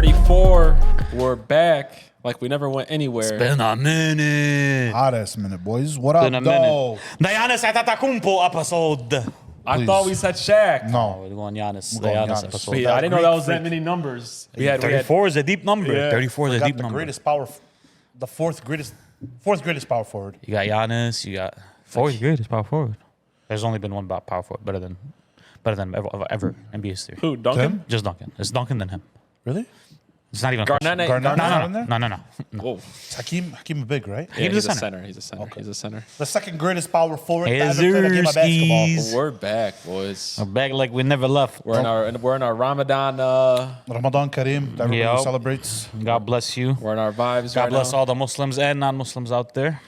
34. We're back like we never went anywhere. Been a minute. Hottest minute, boys. What up, Been a though? minute. The Giannis Antetokounmpo episode. I thought we said Shaq. No. We're going Giannis. We're The going Giannis Giannis. episode. Wait, I didn't know that was Greek that many numbers. We 34 is a deep number. Yeah. 34 is a Got deep the number. greatest power, the fourth greatest power forward. You got Giannis. You got fourth greatest power forward. There's only been one power forward better than ever NBA history. Who, Duncan? Tim? Just Duncan. It's Duncan than him. Really? It's not even Garnett. Garnett's not in there? No. Whoa. Hakeem big, right? Yeah, He's he's a a center. center. He's a center. Okay. He's a center. The second greatest power forward to ever play the game of basketball. Skis. We're back, boys. We're back like we never left. We're in our Ramadan. Ramadan Kareem, that everybody Yup. celebrates. God bless you. We're in our vibes. God right bless now. all the Muslims and non-Muslims out there.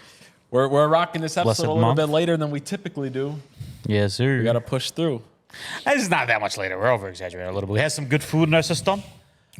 We're rocking this episode Blessed a little month. bit later than we typically do. Yes, sir. We gotta push through. It's not that much later. We're over-exaggerating a little bit. We had some good food in our system.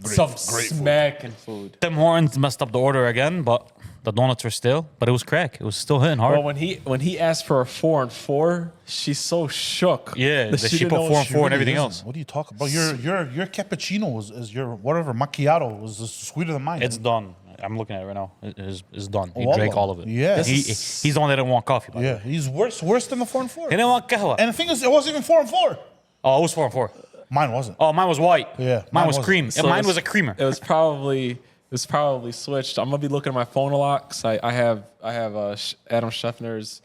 Some smacking food. Tim Hortons messed up the order again, but the donuts were still. But it was crack. It was still hitting hard. Well, when he asked for a 4 and 4, she's so shook. Yeah, that that she didn't put know 4 what and she 4 and really everything is. else. What are you talking about? Your cappuccino is your whatever macchiato was sweeter than mine. It's done. I'm looking at it right now. It's done. He Wallah. drank all of it. Yeah. He's the one that didn't want coffee. By the way. Yeah, he's worse than the 4 and 4. He didn't want kahwa. And the thing is, it wasn't even 4 and 4. Oh, it was 4 and 4. Mine wasn't. Oh, mine was white. Yeah, Mine mine was wasn't. cream. So And mine it's- was a creamer. It was probably switched. I'm gonna be looking at my phone a lot because I have Adam Scheffner's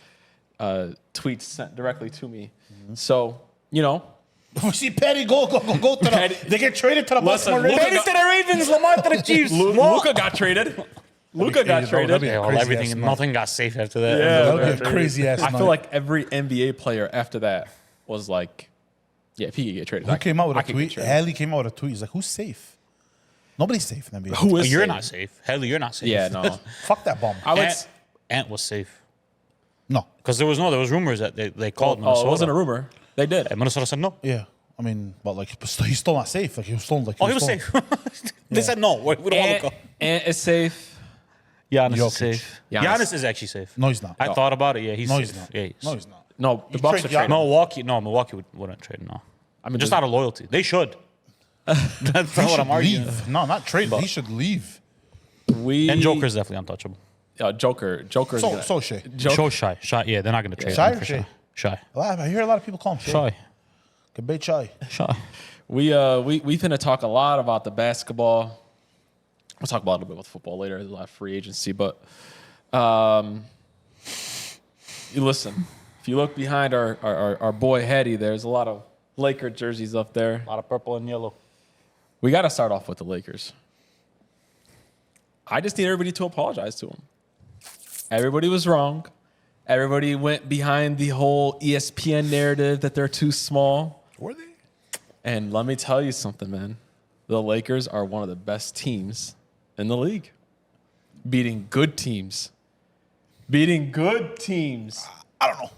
tweets sent directly to me. So We see Petty go to Petty- the. They get traded to the Listen, Baltimore Luka Ravens. to the Ravens, Lamar to the Chiefs. Luka got traded. Luka got traded. Yeah, well, Crazy everything, ass night. nothing got safe after that. Yeah. That would be a crazy ass. I feel like every NBA player after that was like, yeah, if he could get traded, who came out with I a could tweet. get traded. Haley came out with a tweet. He's like, "Who's safe? Nobody's safe in the NBA. Who is You're safe? not safe. Hell, you're not safe. Yeah, no. Fuck that bum. I would. Ant was safe. No. Because there was rumors that they called Oh, Minnesota. it wasn't a rumor. They did. And Minnesota said no. Yeah. I mean, but like, he's still not safe. Like he was still like. Oh, he was safe. They said no. We don't want to go. And it's safe. Giannis Jokic. is safe. Giannis. Giannis is actually safe. No, he's not. I thought about it. Yeah, he's No, safe. he's not. Yeah, No, he's not. No, the You Bucks are trade trading. Milwaukee wouldn't trade. No, I mean, just out of loyalty. They should. That's He not what should I'm arguing. leave. No, not trade. He should leave. And Joker's definitely untouchable. Joker's So Shay. Shy. Yeah, they're not going to trade Shy him or for Shay? Shy. I hear a lot of people call him Shay. Could be Shy. We finna talk a lot about the basketball. We'll talk about it a little bit with football later. There's a lot of free agency, but you listen. If you look behind our boy Hetty, there's a lot of Laker jerseys up there. A lot of purple and yellow. We got to start off with the Lakers. I just need everybody to apologize to them. Everybody was wrong. Everybody went behind the whole ESPN narrative that they're too small. Were they? And let me tell you something, man. The Lakers are one of the best teams in the league. Beating good teams. I I don't know.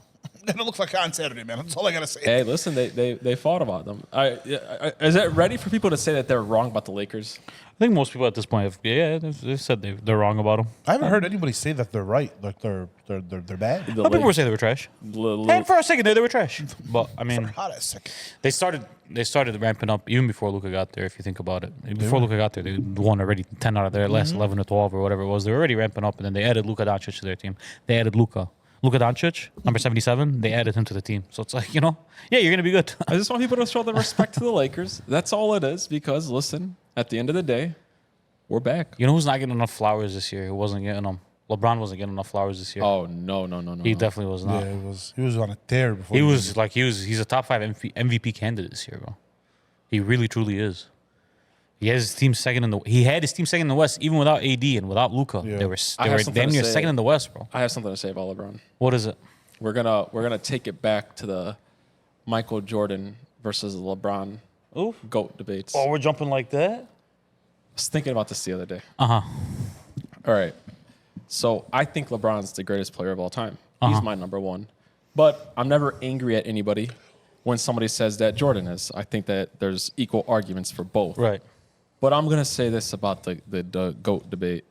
It looks like on Saturday, man. That's all I gotta say. Hey, listen, they fought about them. Is it ready for people to say that they're wrong about the Lakers? I think most people at this point they've said they're wrong about them. I haven't heard anybody say that they're right. Like they're bad. The Some people were saying they were trash. And for a second there, they were trash. But I mean, Hot as second. they started ramping up even before Luka got there. If you think about it, before Luka got there, they won already 10 out of their last 11 or 12 or whatever it was. They were already ramping up, and then they added Luka Doncic to their team. They added Luka Doncic, number 77. They added him to the team. So it's like, yeah, you're gonna be good. I just want people to show the respect to the Lakers. That's all it is. Because listen, at the end of the day, we're back. You know who's not getting enough flowers this year? Who wasn't getting them? LeBron wasn't getting enough flowers this year. Oh no. He definitely was not. Yeah, he was on a tear before. He's a top 5 MVP candidate this year, bro. He really truly is. He had his team second in the West, even without AD and without Luka. Yeah. They were I have something damn to near say. second in the West, bro. I have something to say about LeBron. What is it? We're gonna take it back to the Michael Jordan versus LeBron Oof. GOAT debates. Oh, we're jumping like that? I was thinking about this the other day. Uh-huh. All right. So I think LeBron's the greatest player of all time. He's my number one. But I'm never angry at anybody when somebody says that Jordan is. I think that there's equal arguments for both. Right. But I'm going to say this about the GOAT debate.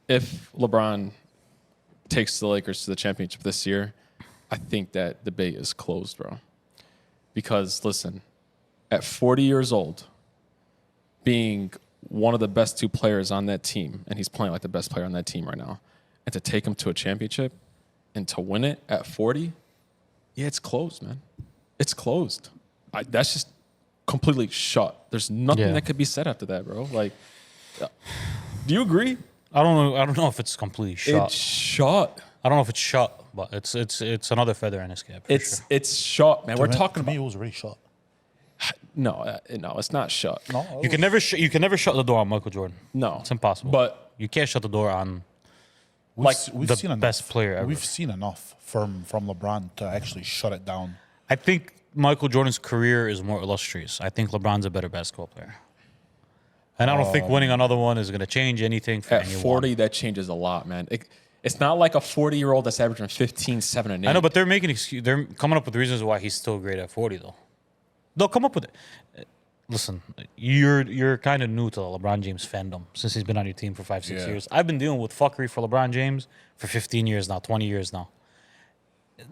If LeBron takes the Lakers to the championship this year, I think that debate is closed, bro. Because, listen, at 40 years old, being one of the best two players on that team, and he's playing like the best player on that team right now, and to take him to a championship and to win it at 40, yeah, it's closed, man. It's closed. That's just completely shut. There's nothing that could be said after that, bro. Like, do you agree? I don't know if it's completely shut. It's shut. I don't know if it's shut, but it's another feather in his cap. It's shut, man. We're talking to me, about it was already shut. no, it's not shut. No, You can never shut the door on Michael Jordan. No, It's impossible. But you can't shut the door on we've the seen enough. best player ever. We've seen enough from LeBron to actually shut it down. I think Michael Jordan's career is more illustrious. I think LeBron's a better basketball player. And I don't think winning another one is going to change anything for at anyone. 40, that changes a lot, man. It's not like a 40-year-old that's averaging 15, 7, and 8. I know, but they're they're coming up with reasons why he's still great at 40, though. They'll come up with it. Listen, you're kind of new to the LeBron James fandom since he's been on your team for 5-6 years. I've been dealing with fuckery for LeBron James for 15 years now, 20 years now.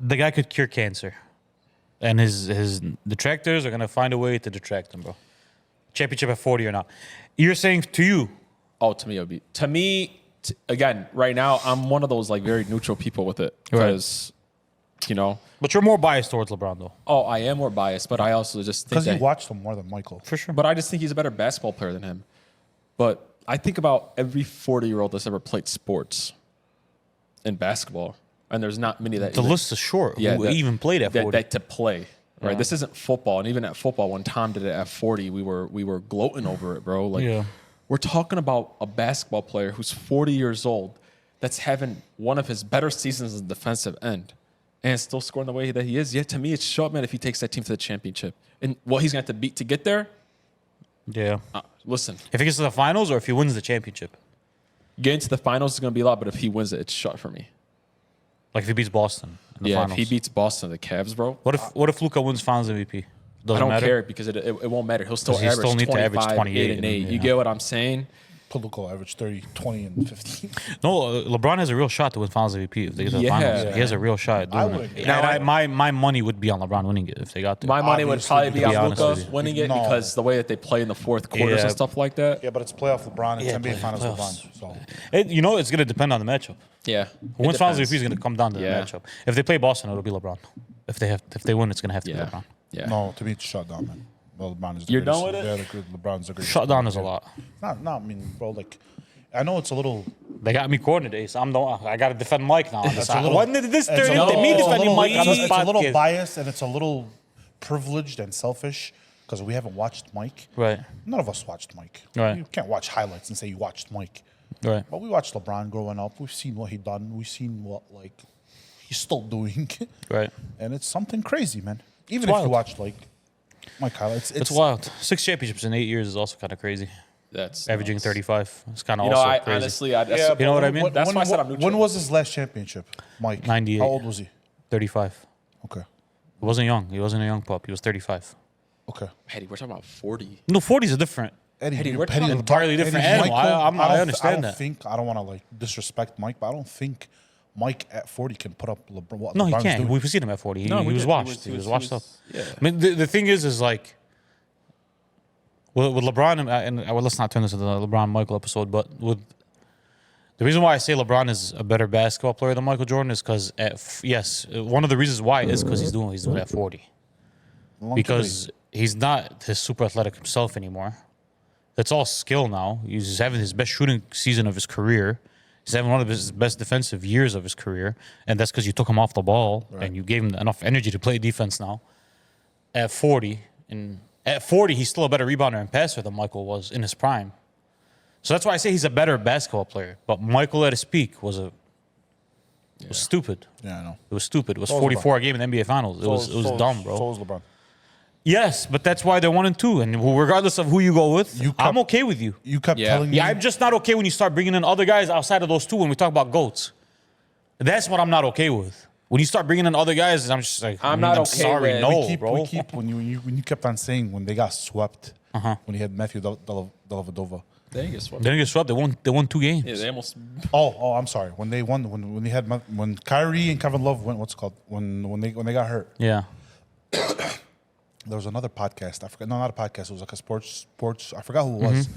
The guy could cure cancer. And his detractors are going to find a way to detract him, bro. Championship at 40 or not. You're saying to you. Oh, to me, it would be. To me, again, right now, I'm one of those like very neutral people with it. Because, you know. But you're more biased towards LeBron, though. Oh, I am more biased, but I also just think Because you that. watched him more than Michael. For sure. But I just think he's a better basketball player than him. But I think about every 40-year-old that's ever played sports in basketball. And there's not many that. The list is short. Yeah, who even played at 40. That to play. Right, this isn't football, and even at football, when Tom did it at 40, we were gloating over it, bro. Like, we're talking about a basketball player who's 40 years old, that's having one of his better seasons as a defensive end, and still scoring the way that he is. Yeah, to me, it's short, man. If he takes that team to the championship, and what he's going to have to beat to get there. Yeah. Listen, If he gets to the finals or if he wins the championship. getting to the finals is going to be a lot, but if he wins it, it's short for me. Like if he beats Boston in the Yeah, finals. if he beats Boston, the Cavs, bro. What if Luka wins Finals MVP? I Doesn't don't matter. care because it won't matter. He'll still 'Cause he average still need to average 25, 28 8, and 8. and, You get what I'm saying? Political average 30, 20, and 15. No, LeBron has a real shot to win Finals MVP if they get to the Yeah. finals. He has a real shot at I doing would it. agree. And my money would be on LeBron winning it if they got there. My money would Obviously, probably be to be on honest Luka with you. winning it No. because the way that they play in the fourth quarters Yeah. and stuff like that. Yeah, but it's playoff LeBron. It's Yeah, NBA Finals playoffs. LeBron. So It's going to depend on the matchup. Yeah. Who wins Finals MVP is going to come down to the Yeah. matchup. If they play Boston, it'll be LeBron. If they win, it's going to have to be Yeah. LeBron. Yeah. no, to me it's shut down, man. Well, LeBron is the You're greatest. done with it? Yeah, the good. LeBron's the greatest. Shut down is a lot. Not. I mean, bro. Like, I know it's a little. They got me cornered today, so I got to defend Mike now. It's a little- When did this turn It's a into little- me it's a defending little- Mike on this It's a little podcast? biased and it's a little privileged and selfish because we haven't watched Mike. Right, None of us watched Mike. Right. You can't watch highlights and say you watched Mike. right. But we watched LeBron growing up. We've seen what he done. We've seen what like he's still doing, Right. and it's something crazy, man. Even It's if wild. you watch like Mike highlights, It's wild. 6 championships in 8 years is also kind of crazy. That's Averaging nuts. 35. It's kind of You know, also I crazy. honestly, You know what I mean? That's why I said I'm neutral. When was his last championship, Mike? 98. How old was he? 35. Okay. He wasn't young. He wasn't a young pup. He was 35. Okay. Eddie, we're talking about 40. No, 40 is a different. Eddie, you're we're petty talking LeBron- entirely different Eddie, animal. Michael, I don't- understand I that. I don't want to like disrespect Mike, but I don't think Mike at 40 can put up LeBron. What No, he LeBron's can't. doing. We've seen him at 40. He, No, he we was did. washed. He was washed up. Yeah. I mean, the thing is like, with LeBron, and let's not turn this into the LeBron Michael episode, but with the reason why I say LeBron is a better basketball player than Michael Jordan is because, yes, one of the reasons why is because he's doing what he's doing at 40. Longevity. Because he's not his super athletic himself anymore. It's all skill now. He's having his best shooting season of his career. He's having one of his best defensive years of his career. And that's because you took him off the ball and you gave him enough energy to play defense now. At 40, he's still a better rebounder and passer than Michael was in his prime. So that's why I say he's a better basketball player. But Michael at his peak was stupid. Yeah, I know. It was stupid. It was So was 44 a game in the NBA Finals. It was dumb, bro. So was LeBron. Yes, but that's why they're 1 and 2. And regardless of who you go with, I'm okay with you. You kept Yeah. telling me. Yeah, I'm just not okay when you start bringing in other guys outside of those two when we talk about GOATs. That's what I'm not okay with. When you start bringing in other guys, I'm just like, I'm not okay sorry, with- no, bro. We keep when you kept on saying when they got swept when he had Matthew Dellavedova. They didn't get swept. They didn't get swept. They won 2 games. Yeah, they almost. Oh, I'm sorry. When they won, when they had when Kyrie and Kevin Love went, what's it called when they got hurt. Yeah. There was another podcast. I forgot. No, not a podcast. It was like a sports. I forgot who it was.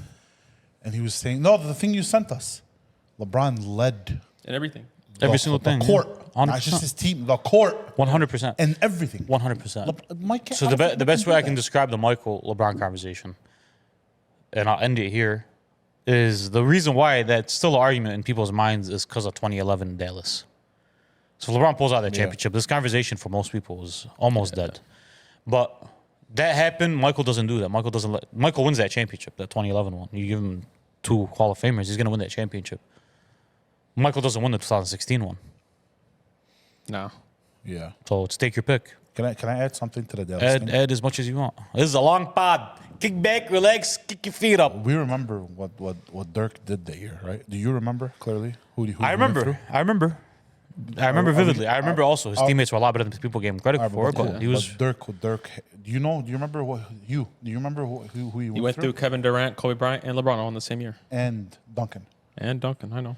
and he was saying, no, the thing you sent us, LeBron led And everything. Every single thing. the court, yeah. not just his team, the court, 100%. and everything. 100%. Mike, So the best way I can describe the Michael LeBron conversation, and I'll end it here, is the reason why that's still an argument in people's minds is because of 2011 in Dallas. So if LeBron pulls out that championship, this conversation for most people is almost dead. But that happened. Michael doesn't do that. Michael wins that championship, that 2011 one. You give him 2 Hall of Famers, he's gonna win that championship. Michael doesn't win the 2016 one. No. Yeah. So it's take your pick. Can I add something to the Dallas thing? Add as much as you want. This is a long pod. Kick back, relax, kick your feet up. We remember what Dirk did that year, right? Do you remember clearly? Who I he went through? remember vividly. I remember also his teammates were a lot better than people gave him credit for. But he was Dirk. Do you remember who he He went through Kevin Durant, Kobe Bryant, and LeBron all in the same year. and Duncan. And Duncan, I know.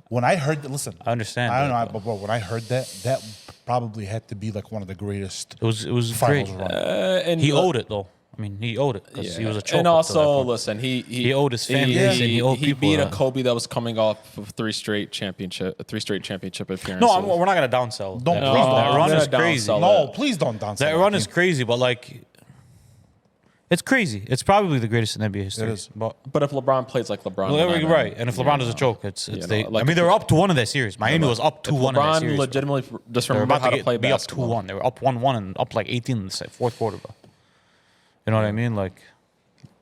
When I heard that, listen, I understand I don't that, know, but bro, when I heard that probably had to be like one of the greatest it was finals great. run. And He owed it though. I mean, he owed it because he was a choker. And to that also, point. listen, he owed his family He, and he owed he people beat a that. Kobe that was coming off of 3 straight championship appearances. No, we're not gonna downsell. Don't- that please run. don't. That I'm run gonna is crazy. downsell No, please don't dance. That run is crazy, but like, it's crazy. It's probably the greatest in NBA history. It is. But But if LeBron plays like LeBron, well, then you're I- right. And if LeBron does a choke, it's You know, they. like I mean, they were up 2-1 in that series. Miami was up if 2-1 in that LeBron series. legitimately just They were remember about how to to play be up basketball. 2-1. They were up 1-1 and up like 18 in the fourth quarter, bro. You know what I mean? Like,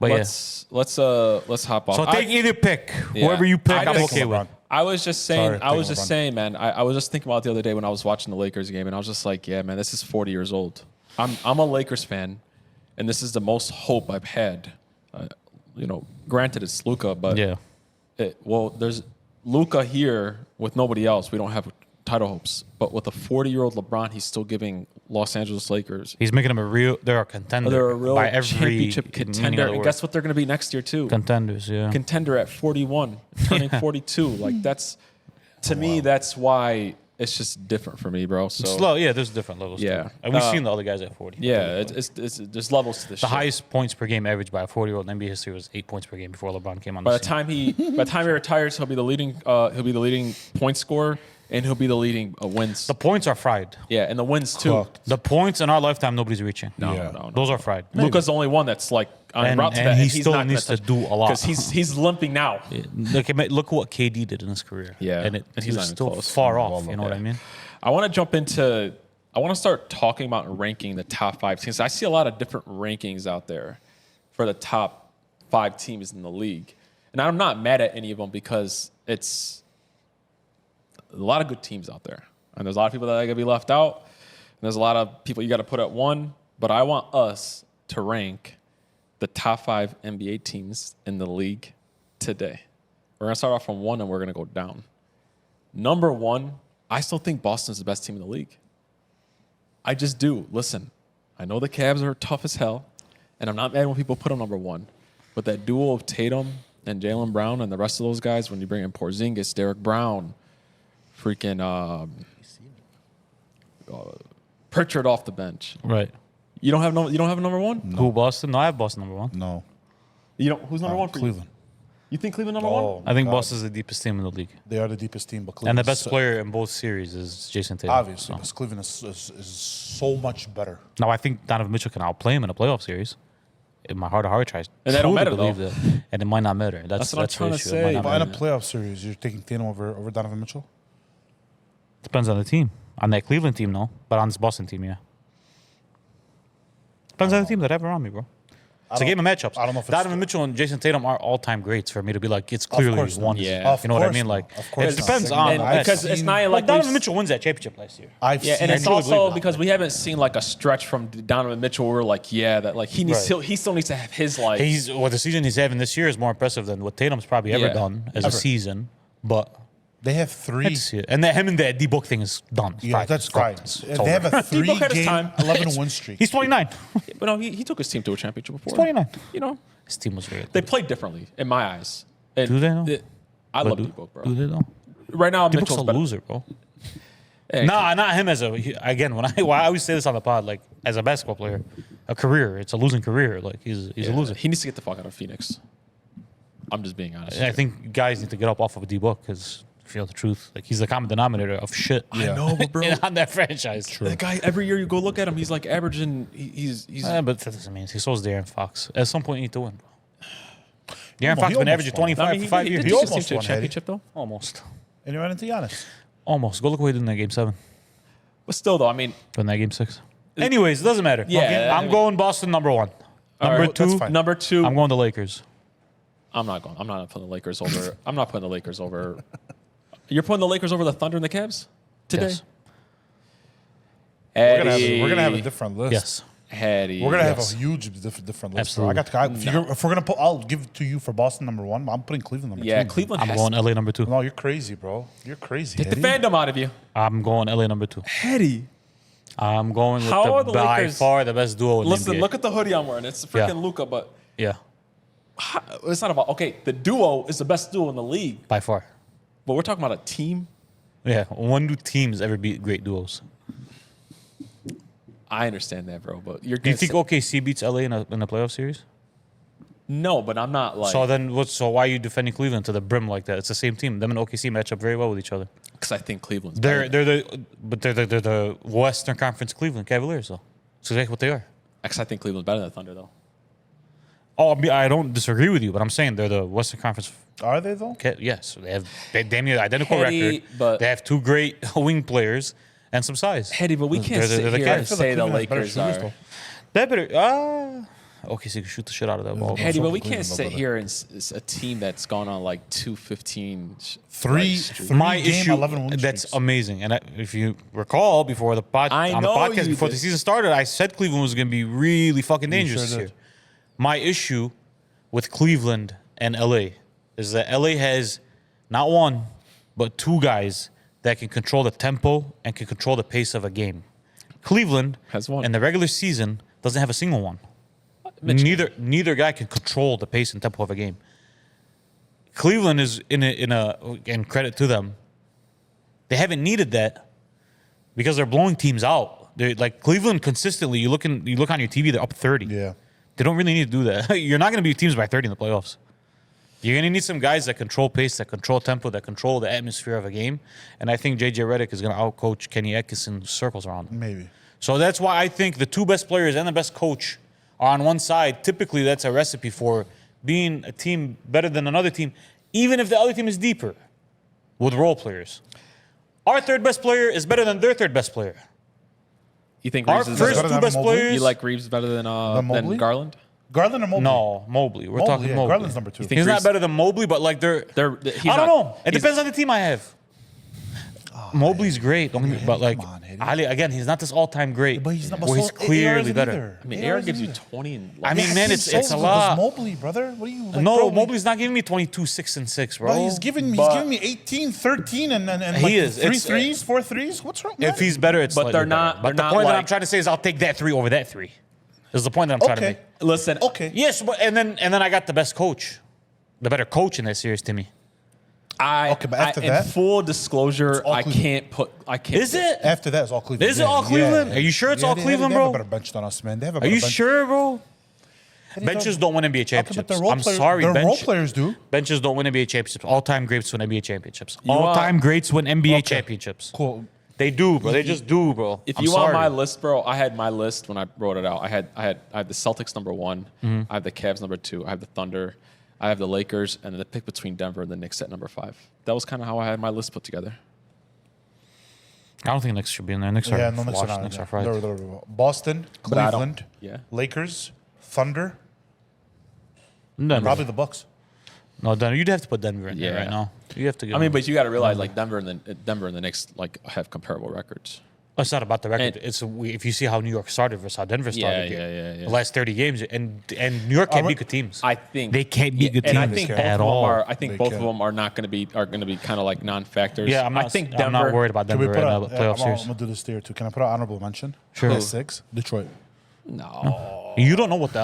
but Let's hop off. So take either pick. Yeah. Whoever you pick, I I'm just- okay with. I was just saying, Sorry, man. I was just thinking about it the other day when I was watching the Lakers game, and I was just like, yeah, man, this is 40 years old. I'm a Lakers fan, and this is the most hope I've had. Granted it's Luka, but Yeah. there's Luka here with nobody else. We don't have title hopes, but with a 40-year-old LeBron, he's still giving Los Angeles Lakers. He's making them they're a contender. They're a real by every championship meaning of contender, the and word. guess what they're going to be next year too? Contenders, yeah. Contender at 41, turning 42. Like that's, to me, that's why it's just different for me, bro. So Slow, yeah, there's different levels. Yeah. too. And we've seen the other guys at 40. yeah, it's there's levels to this. The shit. highest points per game averaged by a 40-year-old in NBA history was 8 points per game before LeBron came on By the the scene. time he retires, he'll be the leading point scorer, and he'll be the leading wins. The points are fried. Yeah, and the wins too. Cooked. The points in our lifetime, nobo's reaching. No, Yeah. no. Those are fried. Luka's the only one that's like on And- route to and that, he and he's still not needs to do a lot. because he's limping now. Look what KD did in his career. Yeah, and and he he's was not even still close. far off. You know what I Yeah. mean? I want to jump into. I want to start talking about ranking the top 5 teams. I see a lot of different rankings out there for the top 5 teams in the league, and I'm not mad at any of them because it's a lot of good teams out there, and there's a lot of people that are gonna be left out, and there's a lot of people you got to put at 1. But I want us to rank the top 5 NBA teams in the league today. We're gonna start off from 1, and we're gonna go down. Number 1. I still think Boston's the best team in the league. I just do. Listen, I know the Cavs are tough as hell, and I'm not mad when people put them number 1. But that duo of Tatum and Jaylen Brown and the rest of those guys, when you bring in Porzingis, Derek Brown, freaking Pritchard off the bench. Right. You don't have a number 1? Who, Boston? No, I have Boston number 1. No. You don't. Who's number 1 for Cleveland. you? You think Cleveland number Oh, 1? I think God. Boston's the deepest team in the league. They are the deepest team, but And Cleveland the best player in both series is Jason Tatum. obviously, So. because Cleveland is so much better. Now, I think Donovan Mitchell can outplay him in a playoff series. In my heart of heart, tries. And that don't matter, believe that. And it might not matter. That's what I'm the trying to issue. It might say, not But in a matter. playoff series, you're taking Tatum over Donovan Mitchell? Depends on the team. On that Cleveland team, no. But on this Boston team, yeah. Depends on the team that I have around me, bro. It's a game of matchups. I don't know if it's Donovan Mitchell and Jason Tatum are all-time greats for me to be like, it's clearly course not. one. Yeah. You know what I Of mean? course Like, not. Of course it not. depends on. And I've because it's seen- not like Donovan we've- Mitchell wins that championship last year. I've Yeah, seen and it's truly also believe that. because we haven't seen like a stretch from Donovan Mitchell where we're like, yeah, that like he needs Right. he still needs to have his like. The season he's having this year is more impressive than what Tatum's probably ever Yeah. done as a Ever. season. But they have 3. let's see it. And him and the D-Book thing is done. It's Yeah, fine. that's It's fine. it's They over. have a D-Book had his 3-game, time. 11-win streak. He's 29. But no, he took his team to a championship before. He's 29. You know, His team was very they good. played differently in my eyes. And Do they though? I But love do- D-Book, bro. Do they though? Right now, D-Book's Mitchell's a better. loser, bro. Hey, Nah, not him as again. When I always say this on the pod, like as a basketball player, a career, it's a losing career. Like he's a loser. He needs to get the fuck out of Phoenix. I'm just being honest. I think guys need to get up off of D-Book because, if you know the truth, like he's the common denominator of shit. I know, but bro, on that franchise. True. that guy every year you go look at him, he's like averaging. He's But that doesn't mean he's so is De'Aaron Fox. At some point, you need to win, bro. De'Aaron He Fox been almost averaging won. 25 for 5 years. He He almost almost to a won, championship though. Almost. And he ran into Giannis. Almost. Go look what he did in that game 7. But still, though, I mean, In that game 6. Anyways, it doesn't matter. Yeah, I'm going Boston number 1. Number right, two, that's fine. number 2. I'm going the Lakers. I'm not putting the Lakers over. I'm not putting the Lakers over. You're putting the Lakers over the Thunder and the Cavs today. Yes. We're gonna have a different list. Yes. Eddie. We're gonna Yes. have a huge different list. Absolutely. If we're gonna put, I'll give it to you for Boston number 1. But I'm putting Cleveland number 2. Yeah, Cleveland. I'm has going LA number 2. No, you're crazy, bro. You're crazy. Take the Eddie. fandom out of you. I'm going LA number 2. Eddie. I'm going with How are the by Lakers- far the best duo in Listen, the NBA. look at the hoodie I'm wearing. It's freaking Yeah. Luka, but Yeah, it's not about. Okay, the duo is the best duo in the league, by far. but we're talking about a team. Yeah, when do teams ever beat great duos? I understand that, bro, but you're. Do you gonna think say- OKC beats LA in a playoff series? No, but I'm not like. So why are you defending Cleveland to the brim like that? It's the same team. Them and OKC match up very well with each other. Because I think Cleveland's. They're better. they're the Western Conference Cleveland Cavaliers though. That's exactly what they are. Because I think Cleveland's better than the Thunder, though. Oh, I don't disagree with you, but I'm saying they're the Western Conference. Are they though? Yes, they damn near identical Petty, record. but- They have 2 great wing players and some size. Eddie, but we can't They're sit the here Cavs. and say the Cleveland has better Lakers shooters, are. though. That better. OKC can shoot the shit out of that ball. Eddie, but we Cleveland can't though, sit brother. here and it's a team that's gone on like 2-15. Three My game, issue 11 win that's streaks. amazing, and if you recall, before the I on the know podcast you before did. the season started, I said Cleveland was going to be really fucking dangerous sure this year. did. My issue with Cleveland and LA is that LA has not one but 2 guys that can control the tempo and can control the pace of a game. Cleveland Has one. in the regular season doesn't have a single one. Mitch. Neither guy can control the pace and tempo of a game. Cleveland is in a and credit to them. They haven't needed that because they're blowing teams out. They're like Cleveland consistently. You look on your TV, they're up 30. Yeah. They don't really need to do that. You're not going to beat teams by 30 in the playoffs. You're going to need some guys that control pace, that control tempo, that control the atmosphere of a game. And I think JJ Redick is going to outcoach Kenny Atkinson circles around him. Maybe. So that's why I think the 2 best players and the best coach are on one side. Typically, that's a recipe for being a team better than another team, even if the other team is deeper with role players. Our 3rd best player is better than their 3rd best player. You think Our Reeves is first better better? 2 than best Mobley? players. You like Reeves better than Mobley? Garland? Garland or Mobley? No, Mobley. We're talking yeah. Mobley. Garland's number 2. think He's not Reeves- better than Mobley, but like they're He's I don't not- know. It he's- depends on the team I have. Mobley's great, don't get me- but like come on, Eddie. Ali, again, he's not this all-time great. But he's not. where he's clearly better. Either. I mean, AR Aaron isn't gives you either. 20 and I mean, Yeah, man, he's it's so a good. lot. There's Mobley, brother. What are you? Like, No, bro, Mobley's not giving me 22, 6, and 6, bro. Bro, he's giving me 18, 13, and He like is. 3 It's- threes, 4 threes. What's wrong? If he's better, it's But slightly they're better. not- But they're the not point that I'm like- trying to say is I'll take that 3 over that 3. Is the point that I'm trying to Okay. make. Listen, Okay. Yes, but and then I got the best coach, the better coach in that series to me. Okay, but after that, in full disclosure, all I Cleveland. can't. I can't. Is it? After that, it's all Cleveland. Is it all Cleveland? Are you sure it's all Cleveland, they have bro? a better bench than us, man. They have a Are better you bench. sure, bro? They Benches don't win NBA Okay, championships. but their role I'm players, sorry, their role bench, players do. benches don't win NBA championships. All-time greats win NBA championships. You want- All-time greats win NBA Okay. championships. Cool. They do, bro. They just do, bro. If I'm you sorry. want my list, bro, I had my list when I wrote it out. I had the Celtics number 1. Mm-hmm. I have the Cavs number 2. I have the Thunder. I have the Lakers, and then the pick between Denver and the Knicks at number 5. That was kind of how I had my list put together. I don't think Knicks should be in there. Knicks are Yeah, no, Knicks are washed. not. Knicks in are there. fried. They're Boston, But I don't- Cleveland, yeah. Lakers, Thunder, Denver. probably the Bucks. No, Denver. You'd have to put Denver in there Yeah. right now. You have to get I mean, them. but you got to realize like Denver and the Knicks like have comparable records. It's not about the record. And- If you see how New York started versus how Denver started, yeah. the last 30 games, and New York can't we- beat good teams. I think They can't beat good and I teams think at both of them all. are. I think They both of can't. them are not going to be kind of like non-factors. Yeah, I think Denver. I'm not worried about Can we Denver put in a, the playoff I'm series. gonna do this there too. Can I put an honorable mention? Sure. At 6, Detroit. No, You don't know what the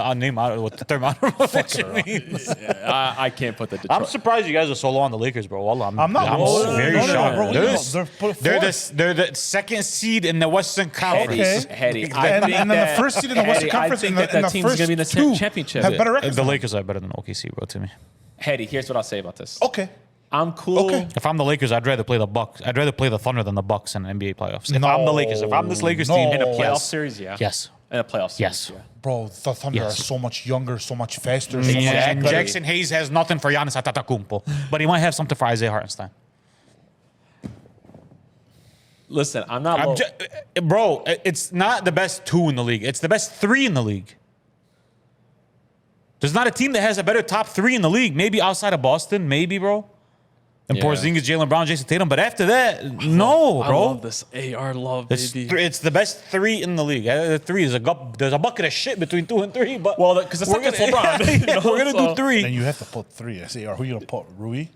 what the term honorable mention means. I can't put the I'm Detroit. surprised you guys are so low on the Lakers, bro. Wallah, I'm not. I'm No, very no, no, shocked. bro, They're, no, the- they're they're the second seed in the Western Conference. Okay. Hetty, And then the first seed in the Western Conference I think in the that team's first going to be in the two championship. have better records. The Lakers are better than OKC, bro, to me. Hetty, here's what I'll say about this. Okay. I'm cool. Okay. If I'm the Lakers, I'd rather play the Bucks. I'd rather play the Thunder than the Bucks in the NBA playoffs. If I'm the Lakers, if I'm this Lakers team In a playoff yes. series, yeah. Yes. In a playoff series, Yes. yeah. Bro, the Thunder Yes. are so much younger, so much faster. So Yeah, much and better. Jackson Hayes has nothing for Giannis Antetokounmpo, but he might have something for Isaiah Hartenstein. Listen, I'm not low. Bro, it's not the best 2 in the league. It's the best 3 in the league. There's not a team that has a better top 3 in the league. Maybe outside of Boston, maybe, bro. And Yeah. Porzingis, Jaylen Brown, Jason Tatum. But after that, no, I bro. love this AR love, baby. It's the best 3 in the league. Three is there's a bucket of shit between 2 and 3. But Well, because the we're second's gonna- LeBron. You know, we're gonna so- do 3. Then you have to put 3. I say, who you gonna put? Rui?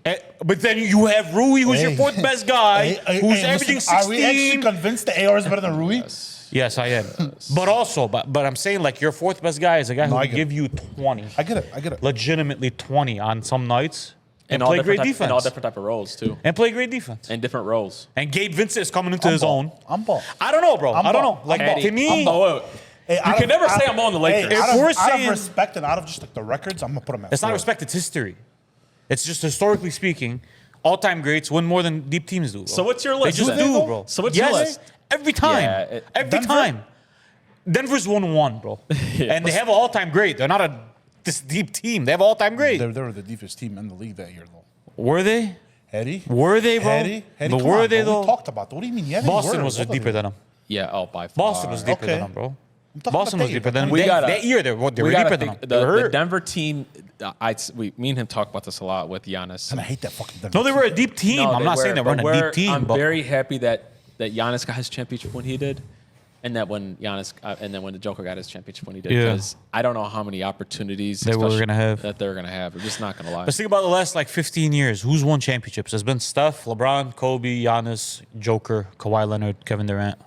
But then you have Rui, who's your Hey. 4th best guy, who's averaging listen, Are we actually 16. convinced the AR is better than Rui? Yes, I am. But also, but I'm saying like your 4th best guy is a guy who I will get give it. you 20. I get it. Legitimately 20 on some nights and all play different great type, defense. and all different type of roles too, And play great defense. and different roles. And Gabe Vincent is coming into his own. I'm ball. I don't know, bro. I'm I don't ball. know. Like Eddie, to me, Hey, You can never say I'm on the Lakers. Hey, If out we're of saying- respect and out of just like the records, I'm gonna put him at it's not 4. respect. It's history. It's just historically speaking, all-time greats win more than deep teams do. Bro. So what's your They list? just then? do, bro. So what's yes, your list? every time. Yeah, every Denver? time. Denver's won 1, bro. And they have an all-time great. They're not this deep team. They have an all-time great. They were the deepest team in the league that year, though. Were they? Eddie? Were they, bro? Eddie? But come were on, they, bro. though? We talked about that. What do you mean? Yeah, they Boston were. was Both of deeper than them. Yeah, by far. Boston was deeper Okay. than them, bro. I'm talking Boston about was that deeper year. than them. We gotta- That year, they were We deeper gotta than think them. They were the hurt. Denver team. Me and him talk about this a lot with Giannis. And I hate that fucking Denver. No, they were a deep team. No, I'm they not saying they were, weren't but a deep team. I'm but very happy that Giannis got his championship when he did, and that when Giannis and then when the Joker got his championship when he did. Yeah. Because I don't know how many opportunities They were especially gonna have. That they're gonna have. We're just not gonna lie. Let's think about the last like 15 years. Who's won championships? There's been Steph, LeBron, Kobe, Giannis, Joker, Kawhi Leonard, Kevin Durant.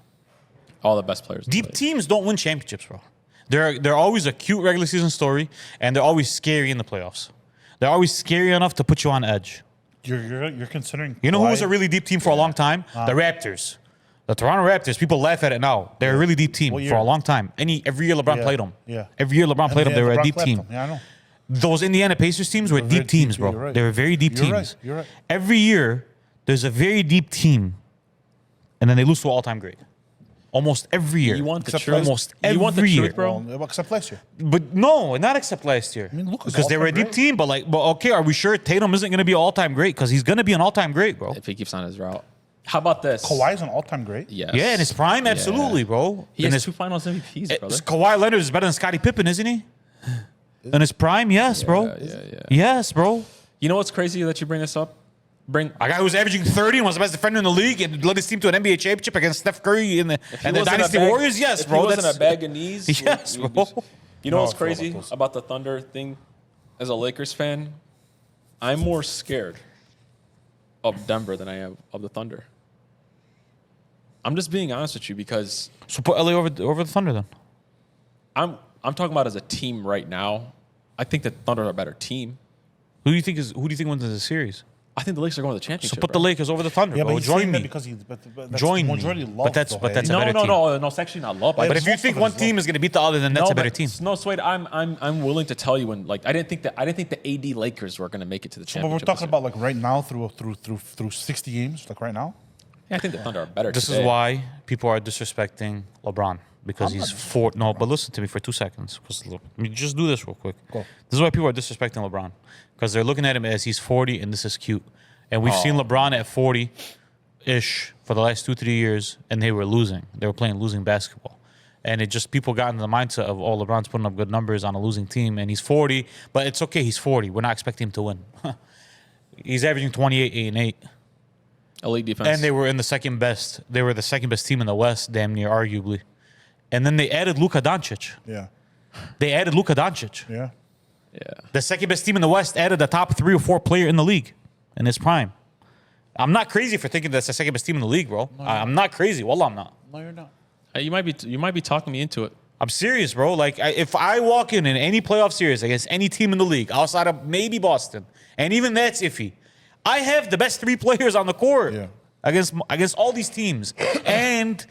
All the best players. in the Deep league. teams don't win championships, bro. They're always a cute regular season story, and they're always scary in the playoffs. They're always scary enough to put you on edge. You're considering. You know who was Kawhi? a really deep team for a long time? The Raptors. The Toronto Raptors. People laugh at it now. They're a really deep team What for year? a long time. Every year LeBron Yeah, played them. yeah. Every year LeBron played them. They were a LeBron deep clapped team. them. Yeah, I know. Those Indiana Pacers teams were They're deep very teams, deep, bro. you're right. They were very deep You're teams. right, you're right. Every year, there's a very deep team, and then they lose to an all-time great. Almost every year. You want the Except truth? almost You want the every truth, year. bro? Well, except last year. But no, not except last year. mean, Luka's because they were a all-time deep great. team. But okay, are we sure Tatum isn't going to be an all-time great? Because he's going to be an all-time great, bro. If he keeps on his route. How about this? Kawhi's an all-time great. Yes. Yeah, in his prime, absolutely, bro. He in has his, 2 Finals MVPs, brother. Kawhi Leonard is better than Scottie Pippen, isn't he? In his prime, yes, bro. Yeah. Yes, bro. You know what's crazy that you bring this up? A guy who was averaging 30 and was the best defender in the league and led his team to an NBA championship against Steph Curry and the Dynasty Warriors. Yes, if bro. He wasn't a bag of knees. Yes, we'd bro. You know No, what's I feel crazy about those. about the Thunder thing? As a Lakers fan, I'm more scared of Denver than I am of the Thunder. I'm just being honest with you because So put LA over the Thunder then. I'm talking about as a team right now. I think the Thunder are a better team. Who do you think wins the series? I think the Lakers are going to the So championship. put the Lakers over the Thunder, Yeah, bro. but he's Join saying that me. because that's Join me. majority love. But that's- though, but that's hey. a better team. No. It's actually not love. Hey, But if you most think of one us team love. is going to beat the other, then that's a better team. No, Swade, I'm willing to tell you when I didn't think the AD Lakers were going to make it to the But championship. we're talking about like right now through 60 games, like right now. Yeah, I think the Thunder are better. This is today. why people are disrespecting LeBron because I'm he's not four. No, but listen to me for 2 seconds. Because let me just do this real quick. Go. This is why people are disrespecting LeBron because they're looking at him as he's 40 and this is cute. And we've seen LeBron at 40-ish for the last 2-3 years, and they were losing. They were playing losing basketball. And it just, people got into the mindset of, oh, LeBron's putting up good numbers on a losing team, and he's 40, but it's okay, he's 40. We're not expecting him to win. He's averaging 28, 8, and 8. elite defense. And they were in the second best. They were the second best team in the West, damn near, arguably. And then they added Luka Doncic. Yeah, Yeah. yeah. The second best team in the West added a top 3 or 4 player in the league in his prime. I'm not crazy for thinking that's the second best team in the league, bro. I'm not crazy. Wallah, I'm not. no, you're not. You might be talking me into it. I'm serious, bro. Like, if I walk in any playoff series against any team in the league, outside of maybe Boston, and even that's iffy, I have the best 3 players on the court Yeah. against all these teams. And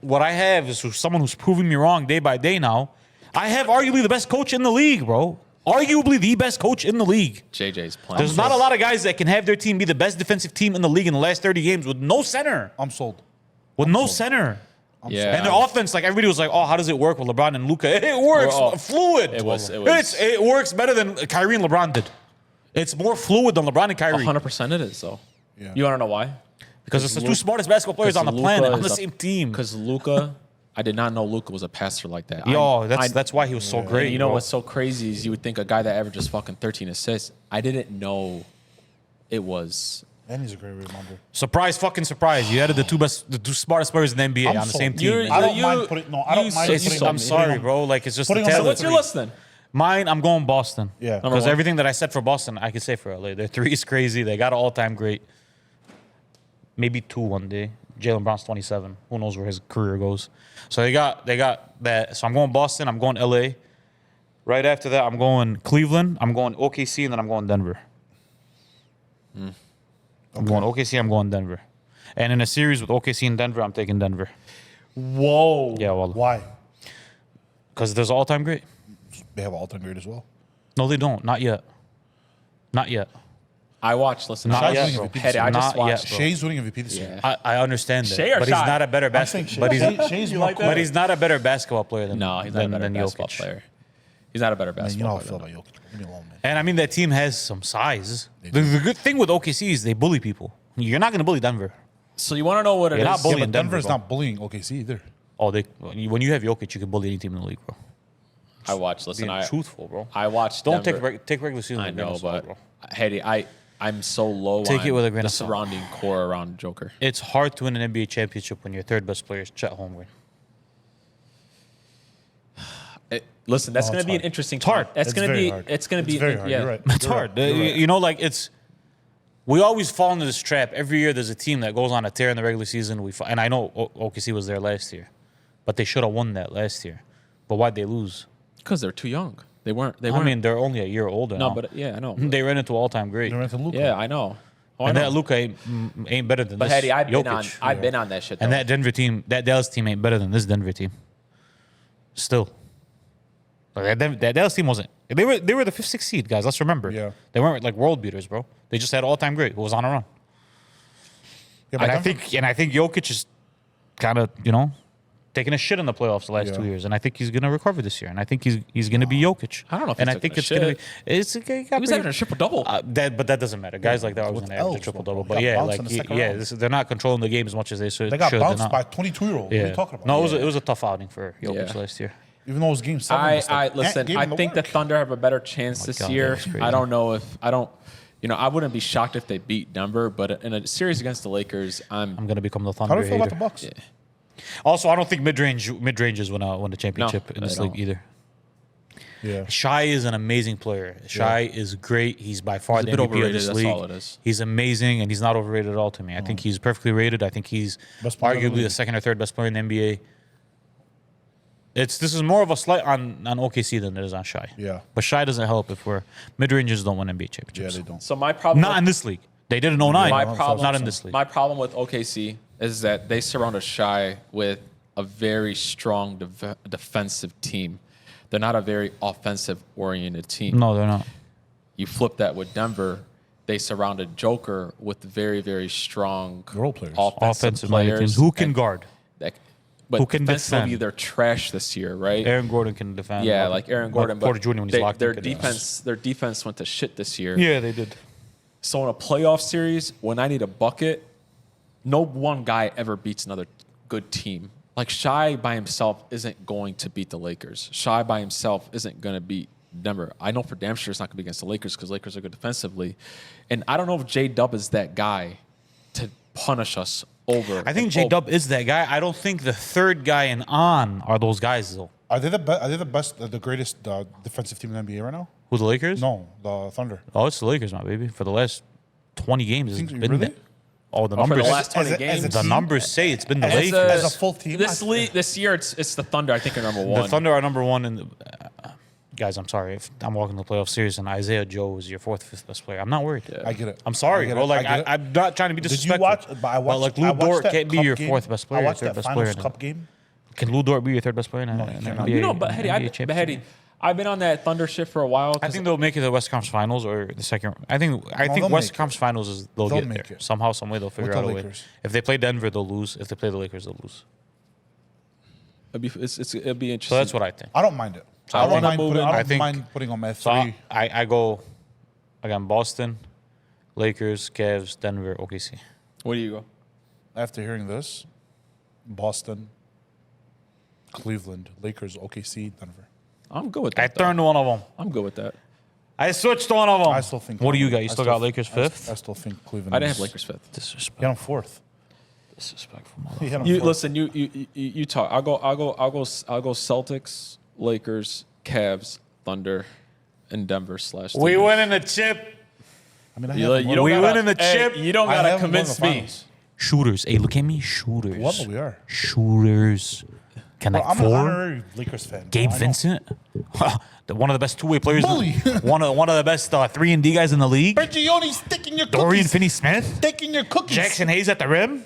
what I have is someone who's proving me wrong day by day now. I have arguably the best coach in the league, bro. Arguably the best coach in the league. JJ's playing. There's not a lot of guys that can have their team be the best defensive team in the league in the last 30 games with no center. I'm sold. With no center. Yeah. And their offense, like everybody was like, "Oh, how does it work with LeBron and Luka?" It works fluid. It works better than Kyrie and LeBron did. It's more fluid than LeBron and Kyrie. 100% it is, though. Yeah. You want to know why? Because it's the two smartest basketball players on the planet on the same team. Because Luka, I did not know Luka was a passer like that. That's why he was so great. You know bro. what's so crazy is you would think a guy that averages fucking 13 assists. I didn't know it was. And he's a great rebounder. Surprise, fucking surprise! You added the two smartest players in the NBA on the same team. I don't mind putting. No, I don't mind putting. I'm sorry, bro. Like it's just Putting the on So talent. what's your list then? Mine, I'm going Boston. Yeah. Because one. everything that I said for Boston, I could say for LA. Their three is crazy. They got an all-time great. Maybe two one day. Jaylen Brown's 27. Who knows where his career goes? So they got that. So I'm going Boston. I'm going LA. Right after that, I'm going Cleveland. I'm going OKC, and then I'm going Denver. I'm going OKC. I'm going Denver. And in a series with OKC and Denver, I'm taking Denver. Whoa. Yeah, well, Why? because there's an all-time great. They have all-time great as well. No, they don't. Not yet. Not yet. I watched, listen, Not I yet, watched, bro. Petty, I just Not yet, watched. bro. Shea's winning MVP this year. I understand that, Shea or but he's Shai? not a better I'm saying basketball. But he's Shea's You more like cool. but he's not a better basketball player than No, he's not a better than basketball Jokic. player. He's not a better Man, you know basketball how I feel player. about Jokic. Leave me alone, man. And I mean that team has some size. The good thing with OKC is they bully people. You're not going to bully Denver. So you want to know what it You're not is? bullying Yeah, but Denver, Denver's bro. not bullying OKC either. Oh, when you have Jokic, you can bully any team in the league, bro. I watched, listen, Being truthful, bro. I watched Don't Denver. take regular season. I with a grain know, of salt, but bro. Hedy, I'm so low Take on it with a grain the of salt. surrounding core around Joker. It's hard to win an NBA championship when your third best player is Chet Holmgren. Listen, that's No, going it's to be an hard. interesting. It's hard. That's It's going to very be. hard. It's going to It's be. very hard. Yeah. You're right. It's You're hard. right. You're right. You know, like it's. We always fall into this trap. Every year, there's a team that goes on a tear in the regular season. And I know OKC was there last year, but they should have won that last year. But why'd they lose? Because they're too young. They weren't. I mean, they're only a year older no, now. but yeah, I know. They ran into all-time great. They went to Luka. Yeah, I know. Oh, I And know. that Luka ain't better than But this. Hedy, I've Jokic. been on that shit. And though. that Denver team, that Dallas team ain't better than this Denver team. Still. Like that Dallas team wasn't. They were the 5th, 6th seed, guys. Let's remember. Yeah. They weren't like world beaters, bro. They just had all-time great who was on a run. Yeah, but And Denver- I think Jokic is kind of, taking a shit in the playoffs the last 2 years, and I think he's gonna recover this year, and I think he's gonna be Jokic. I don't know if and he's I think taking a it's gonna shit. be. He was having a triple double. but that doesn't matter. Guys like that are always with gonna average a L's, triple bro. double. He But got yeah, bounced like in the second round. they're not controlling the game as much as they should. They got They're bounced not. by 22-year-old. What are you talking about? No, it was a tough outing for Jokic Yeah. last year. Even though it was game 7. I listen. I think the Thunder have a better chance this God, year. that's crazy. I don't know if I don't. I wouldn't be shocked if they beat Denver, but in a series against the Lakers, I'm gonna become the How Thunder do you feel about hater. the Bucks? Yeah. Also, I don't think mid-ranges win the championship in they this league don't. either. Yeah. Shai is an amazing player. Shai is great. He's by far He's the a bit MVP of overrated, this that's league. all it is. He's amazing, and he's not overrated at all to me. I think he's perfectly rated. I think he's Best player in the arguably the league. second or third best player in the NBA. This is more of a slight on OKC than it is on Shai. Yeah. But Shai doesn't help if mid-ranges don't win NBA Yeah, championships. they don't. So my problem. Not in this league. They did in 09. My Yeah, problem. Not in this league. My problem with OKC is that they surrounded Shai with a very strong defensive team. They're not a very offensive-oriented team. No, they're not. You flip that with Denver, they surrounded Joker with very, very strong Role players. Offensive minded teams. players. Who can and guard? but who can defensively, defend? they're trash this year, right? Aaron Gordon can defend. Yeah, like Aaron Gordon. Porter But Jr. when he's locked their in. their defense went to shit this year. Yeah, they did. So in a playoff series, when I need a bucket, no one guy ever beats another good team. Like Shai by himself isn't going to beat the Lakers. Shai by himself isn't going to beat Denver. I know for damn sure it's not going to be against the Lakers because Lakers are good defensively. And I don't know if J-Dub is that guy to punish us over. I think and J-Dub is that guy. I don't think the third guy and on are those guys, though. Are they the best, the greatest defensive team in the NBA right now? Who, the Lakers? No, the Thunder. Oh, it's the Lakers, my baby. For the last 20 games, it's Think you been really? that. Oh, the for the numbers. last 20 As a games. The team? numbers say it's been the As Lakers. a- as a full team, This year, it's the Thunder. I think are number one. The Thunder are number one in the. Guys, I'm sorry if I'm walking the playoff series and Isaiah Joe is your 4th, 5th best player. I'm not worried. I get it. I'm sorry, I get bro. it. Like I get it. I'm not trying to be Did you disrespectful. watch? But I watched. like Lou I watched Dort that can't be Cup your game. 4th best player, I or watched 3rd that best player. Finals Cup game. Can Lou Dort be your 3rd best player in an he cannot. NBA? You know, but Hedy, NBA championship? I've been on that Thunder shit for a while. I think they'll make it to the West Conference Finals or the second. I think they'll West make it. Conference Finals is they'll They'll get make there it. somehow, some way they'll figure With out the a way. Lakers. If they play Denver, they'll lose. If they play the Lakers, they'll lose. It'll be interesting. So that's what I think. I don't mind it. So I don't I mind mind putting on my So three. I go again Boston, Lakers, Cavs, Denver, OKC. Where do you go? After hearing this, Boston, Cleveland, Lakers, OKC, Denver. I'm good with I that. though. turned one of them. I'm good with that. I switched one of them. I still think. What do you got? You I still got Lakers I fifth? still think Cleveland. I didn't is- have Lakers fifth. Disrespect. You had them fourth. Disrespectful. You had 'em You fourth. listen. You talk. I'll go. Celtics, Lakers, Cavs, Thunder, and Denver / We Thunder. winning the chip. I mean, I You, have you them don't We gotta, winning the hey, chip. You don't I gotta have them going convince to the me. finals. Shooters. Hey, look at me. Shooters. What? We are. Shooters. Connect Bro, I'm an four. honorary Lakers fan. bro. Gabe I know. Vincent. One of the best two-way players. Bully. one of the best 3-and-D guys in the league. Bergione's sticking your Dorian cookies. Finney-Smith. Taking your cookies. Jackson Hayes at the rim.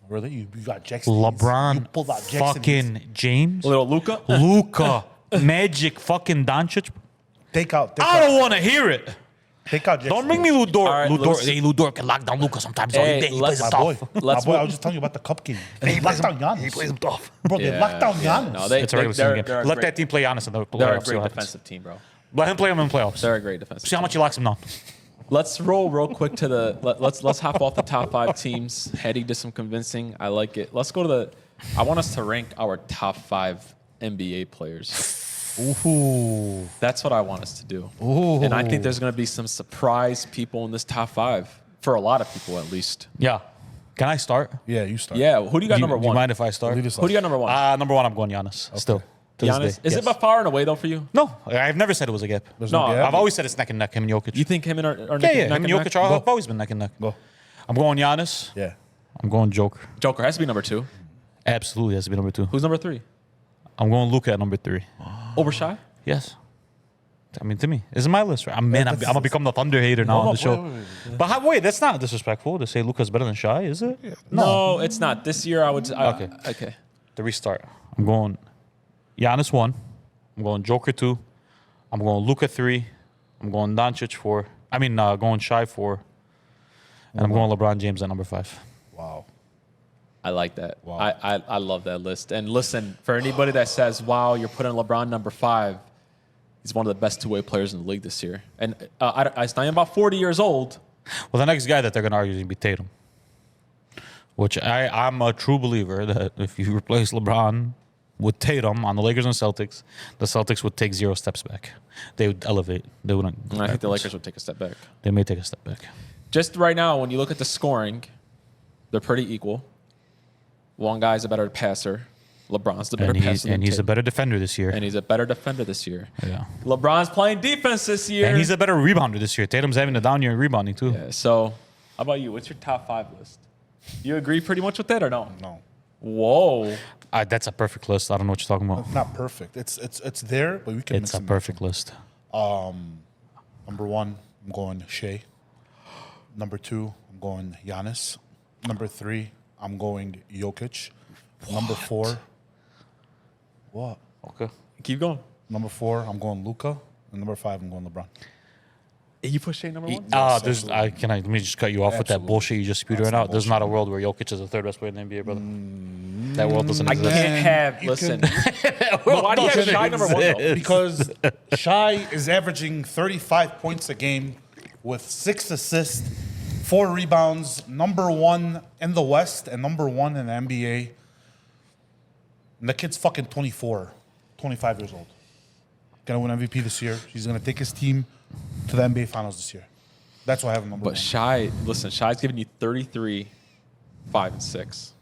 Really? You got Jackson. You LeBron. pulled out Jackson. Fucking James. Little Luca. Luca. Magic fucking Doncic. Take out. I don't want to hear it. Take out Jackson. Don't bring me Lu Dort. right, Lu Dort. listen. Hey, Lu Dort can lock down Luca sometimes. Hey, He let's- plays him My boy. tough. Let's My boy. move- I was just telling you about the cup game. They locked down Giannis. He plays him tough. Bro, they locked down Giannis. No, they, It's a regular they're, season they're a game. Let great, that team play Giannis in the They're a playoffs. See great what happens. defensive team, bro. Let him play him in playoffs. They're a great defensive. See how team. much he locks him down. Let's roll real quick to the. Let's hop off the top 5 teams. Hetty did some convincing. I like it. Let's go to the. I want us to rank our top 5 NBA players. Ooh. That's what I want us to do. Ooh. And I think there's going to be some surprise people in this top 5 for a lot of people at least. Yeah. Can I start? Yeah, you start. Yeah. Who do you got number Do you 1? mind if I start? Lead us Who do you got number 1? Number 1, I'm going Giannis. Still. To this Giannis. day. Is Yes. it by far and away though for you? No, I've never said it was a gap. There's No, gap. I've always said it's neck and neck, him and Jokic. You think him and are yeah, neck him and and Jokic neck? have always been neck and neck. Go. I'm going Giannis. Yeah. I'm going Joker. Joker has to be number 2. Absolutely has to be number 2. Who's number 3? I'm going Luka at number 3. Over Shy? Yes. I mean, to me, this is my list, right? I'm gonna become the Thunder hater now on the show. But that's not disrespectful to say Luka's better than Shy, is it? No, it's not. This year I would. Okay. Okay. The restart. I'm going Giannis 1. I'm going Joker 2. I'm going Luka 3. I'm going Doncic 4. Going Shy 4. And I'm going LeBron James at number 5. Wow. I like that. Wow. I love that list. And listen, for anybody that says, "Wow, you're putting LeBron number 5," he's one of the best two-way players in the league this year. And I am about 40 years old. Well, the next guy that they're going to argue is going to be Tatum. Which I'm a true believer that if you replace LeBron with Tatum on the Lakers and Celtics, the Celtics would take 0 steps back. They would elevate. They wouldn't. And I think the Lakers would take a step back. They may take a step back. Just right now, when you look at the scoring, they're pretty equal. One guy's a better passer. LeBron's the better passer. And he's a better defender this year. And he's a better defender this year. Yeah. LeBron's playing defense this year. And he's a better rebounder this year. Tatum's having a down year in rebounding too. Yeah, so, how about you? What's your top 5 list? You agree pretty much with that or no? No. Whoa. That's a perfect list. I don't know what you're talking about. It's not perfect. It's there, but we can It's mix a and perfect list. Number 1, I'm going Shea. Number 2, I'm going Giannis. Number 3, I'm going Jokic. Number 4, what? Okay. Keep going. Number 4, I'm going Luka. And number 5, I'm going LeBron. You put Shea number 1? Let me just cut you off with that Absolutely. bullshit you just spewed That's right now. the There's not a bullshit. world where Jokic is the 3rd best player in the NBA, brother. That world doesn't I exist. can't have. You Listen. can- But why do you have Shai number 1 though? Because Shai is averaging 35 points a game with 6 assists, 4 rebounds, number 1 in the West and number 1 in the NBA. And the kid's fucking 24, 25 years old. Gonna win MVP this year. He's gonna take his team to the NBA Finals this year. That's why I have him number 1. But Shai's giving you 33, 5, and 6.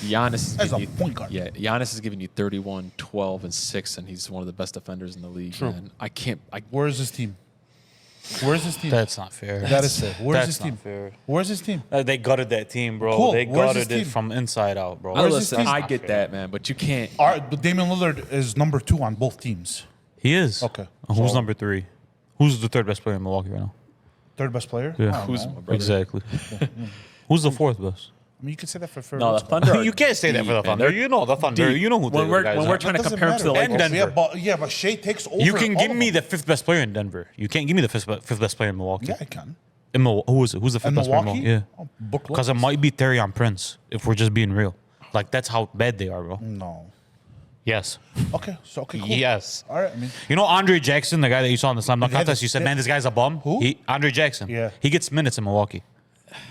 Giannis is As giving a you point guard. Yeah, Giannis is giving you 31, 12, and 6, and he's one of the best defenders in the league. True. Man. I can't. Where's his team? Where's his team? That's not fair. That is fair. Where's That's his team? not fair. Where's his team? They gutted that team, bro. Cool. They Where's his gutted it team? from inside out, bro. Where's his Listen, team? I Not get fair. that, man, but you can't. But Damian Lillard is number 2 on both teams. He is. Okay. Who's So- number 3? Who's the 3rd best player in Milwaukee right now? Third best player? Yeah. I don't Who's know. my brother? Exactly. Who's the 4th best? I mean, you can say that for No, the Thunder. Are You can't say that for the deep, man. Thunder. They're You know the Thunder. deep. You know who when the we're guys when are. we're trying to That compare them to the doesn't Lakers. And Denver. Yeah, but Shea takes over. You can all give of me them. the fifth best player in Denver. You can't give me the fifth best player in Milwaukee. Yeah, I can. In Who is it? Who's the fifth And best player in Milwaukee? Milwaukee? Yeah. Oh, Brook Because it Lopez. might be Therrion Prince, if we're just being real. Like, that's how bad they are, bro. No. Yes. Okay, cool. Yes. All right, I mean, You know Andre Jackson, the guy that you saw in the slam dunk Yeah, contest? You said, man, this guy's a bum. Who? Andre Jackson. Yeah. He gets minutes in Milwaukee.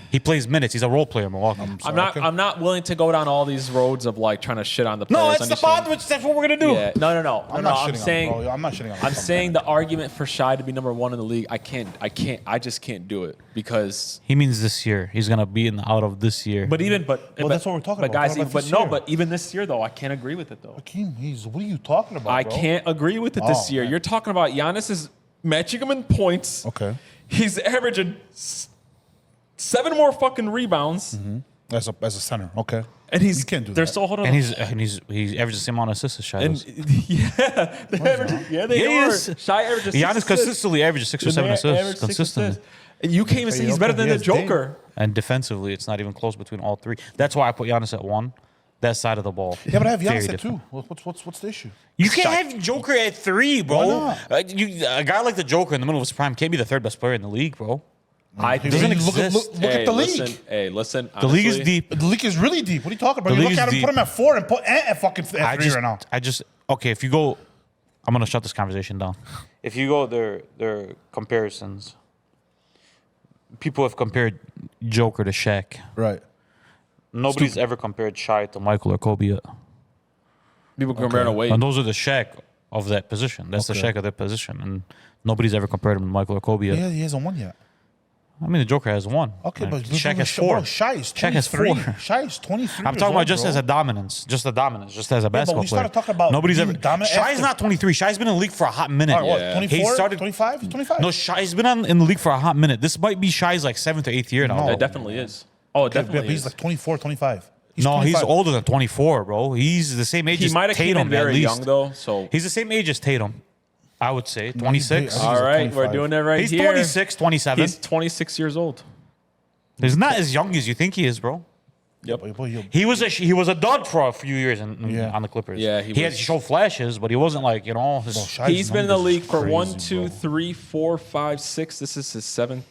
He plays minutes. He's a role player in Milwaukee. I'm not willing to go down all these roads of like trying to shit on the players. No, it's on the these teams. bond. That's what we're gonna do. Yeah. No. I'm not shitting on him, bro. I'm not shitting on him. I'm saying the argument for Shai to be number one in the league. I just can't do it because. He means this year. He's gonna be in out of this year. But that's what we're talking but about. guys, We're talking about this year. even this year though, I can't agree with it though. Hakeem, what are you talking about, I bro? can't agree with it this Oh, year. man. You're talking about Giannis is matching him in points. Okay. He's averaging 7 more fucking rebounds, As a center, okay. and he's You can't do they're that. still holding. and him. he's averages the same amount of assists as Shai And does. they he are. is. Shai averages 6 Giannis assists. consistently averages 6 or 7 Average assists 6 consistently. assists. And you can't even say he's better than the Joker. And defensively, it's not even close between all three. That's why I put Giannis at 1. That side of the ball. Yeah, but I have Very Giannis at different. 2. What's the issue? You can't have Joker at 3, bro. Why not? A guy like the Joker in the middle of his prime can't be the third best player in the league, bro. I Hey, doesn't look exist. Look at the league. Listen. The league is honestly, deep. The league is really deep. What are you talking about? The You league look is at him, deep. put him at 4 and put Ant at fucking at 3 right now. Okay, if you go, I'm gonna shut this conversation down. If you go their comparisons, people have compared Joker to Shaq. Right. Nobody's ever compared Shai to Michael or Kobe yet. people comparing away. And those are the Shaq of that position. That's the Okay. Shaq of that position, and nobody's ever compared him to Michael or Kobe yet. Yeah, he hasn't won yet. I mean, the Joker has 1. Okay, Like, but Shaq has bro, 4. Shai is Shaq has 23. 4. Shai is 23. I'm years talking about old, just bro. as a dominance, just as a basketball we player. started talking about Nobody's being ever. dominant Shai's after. not 23. Shai's been in the league for a hot minute. All right, what, Yeah. 24, He started 25, 25? No, Shai's been in the league for a hot minute. This might be Shai's like 7th or 8th year now. No. It definitely is. Oh, it Yeah, definitely but he's is. like 24, 25. No, he's 25. older than 24, bro. He's the same age He as might have came Tatum in very at least. young though. So He's the same age as Tatum, I would say. 26. he's all right, 25. we're doing it right He's here. 26, 27. He's 26 years old. He's not as young as you think he is, bro. Yep. Boy, you- He was a dud for a few years on the Clippers. Yeah, he he had was. to show flashes, but he wasn't like Shai's He's been in the numbers league is for crazy, 1, 2, bro. 3, 4, 5, 6. This is his seventh.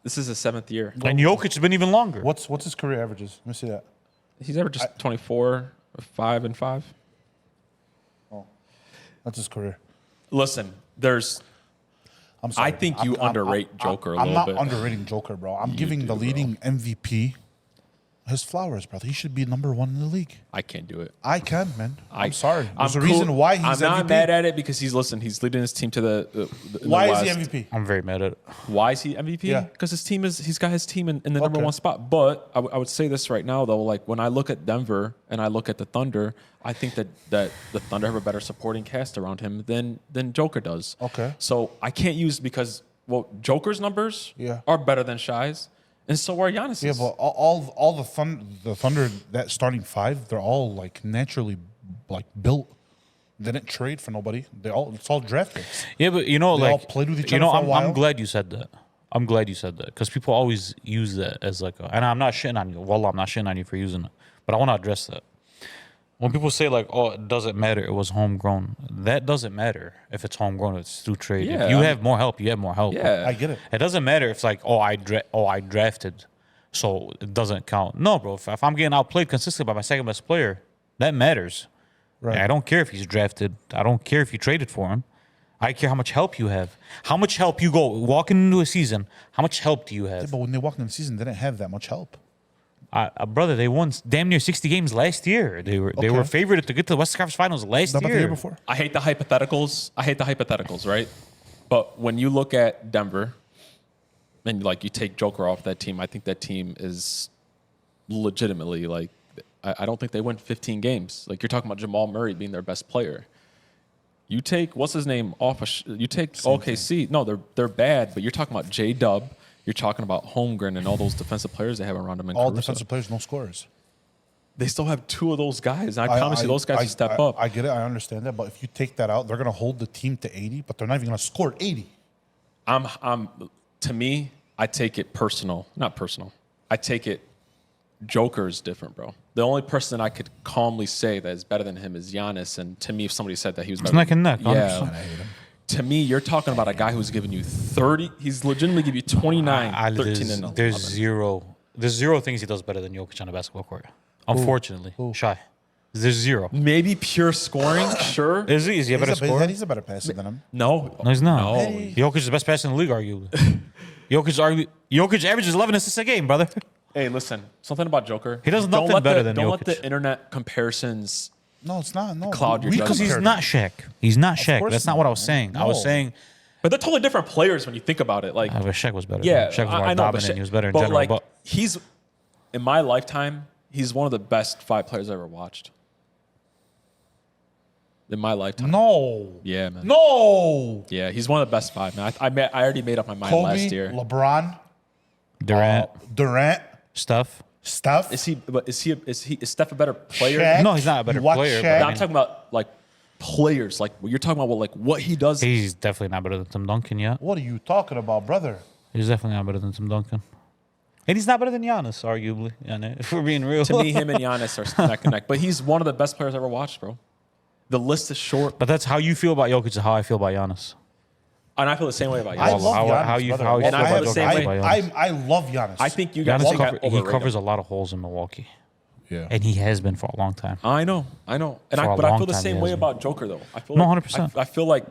This is his 7th year. And Jokic has been even longer. What's his career averages? Let me see that. He's ever just 24, 5 and 5. That's his career. Listen, I'm sorry. I think you underrate Joker a I'm little not bit. underrating Joker, bro. I'm giving the leading MVP his flowers, brother. He should be number 1 in the league. I can't do it. I can, man. I'm sorry. There's a cool. reason why he's I'm MVP. not mad at it because he's leading his team to the Why the is he West. MVP? I'm very mad at it. Why is he MVP? Yeah. Because he's got his team in the number Okay. 1 spot. But I would say this right now though, like when I look at Denver and I look at the Thunder, I think that the Thunder have a better supporting cast around him than Joker does. Okay. So I can't use because Joker's numbers Yeah. are better than Shai's, and so are Giannis's. Yeah, but all the Thunder that starting 5, they're all like naturally like built. They didn't trade for nobody. It's all draft picks. Yeah, but They all like played with each you other know, for a I'm while. glad you said that. I'm glad you said that because people always use that as like, and I'm not shitting on you. Wallah, I'm not shitting on you for using it, but I want to address that. When people say like, "Oh, it doesn't matter," it was homegrown. That doesn't matter if it's homegrown. It's through trade. Yeah, if you I have more help, you have more help. Yeah. I get it. It doesn't matter if it's like, I drafted, so it doesn't count. No, bro. If I'm getting outplayed consistently by my second best player, that matters. Right. I don't care if he's drafted. I don't care if you traded for him. I care how much help you have. How much help you go walking into a season. How much help do you have? But when they walked in the season, they didn't have that much help. Brother, they won damn near 60 games last year. They were Okay. favored to get to the Western Conference Finals last How about year. the year before? I hate the hypotheticals, right? But when you look at Denver and like you take Joker off that team, I think that team is legitimately like I don't think they win 15 games. Like you're talking about Jamal Murray being their best player. You take what's his name off you take OKC. No, they're bad, but you're talking about J-Dub. You're talking about Holmgren and all those defensive players they have around them. All defensive players, no scorers. They still have 2 of those guys. And I promise you, those guys will step up. I get it. I understand that. But if you take that out, they're going to hold the team to 80, but they're not even going to score 80. To me, I take it personal. Not personal. I take it Joker is different, bro. The only person I could calmly say that is better than him is Giannis. And to me, if somebody said that he was better, neck and neck. 100%. yeah. To me, you're talking about a guy who's giving you 30. He's legitimately giving you 29, 13, and 11. There's zero things he does better than Jokic on a basketball court. Unfortunately, Shy. There's zero. Maybe pure scoring, sure. Is he a better scorer? He's a better passer than him. No, No, he's not. No. Jokic is the best passer in the league, arguably. Jokic averages 11 assists a game, brother. Hey, listen, something about Joker. He does nothing better than Don't let Jokic. the internet comparisons. No, it's not. No, Cloud your Because he's not Shaq. He's not Shaq. course That's not what I was saying. I was No. saying But they're totally different players when you think about it. Like, but Shaq was better. yeah, Shaq was more I know, dominant. He was better in but general. like, but he's in my lifetime, he's one of the best 5 players I ever watched. In my lifetime. No. Yeah, man. No. Yeah, he's one of the best 5, man. I already made up my mind Kobe, last year. LeBron, Durant, Durant, Steph. Steph. Is Steph a better player? Shaq. No, he's not a better You watch player, Shaq? but No, I'm talking about like players. Like you're talking about what he does. He's definitely not better than Tim Duncan yet. What are you talking about, brother? He's definitely not better than Tim Duncan. And he's not better than Giannis, arguably. If we're being real. To me, him and Giannis are neck and neck. But he's one of the best players I ever watched, bro. The list is short, But that's how you feel about Jokic and how I feel about Giannis. and I feel the same way about I Giannis. love Giannis, how you brother. feel And I about have the same Jokic way- by Giannis. I love Giannis. I think you guys Giannis overrate he him. covers a lot of holes in Milwaukee. Yeah. And he has been for a long time. I know, and For a but I long feel the time same he way has about Joker though. I feel No, like, 100%. I feel like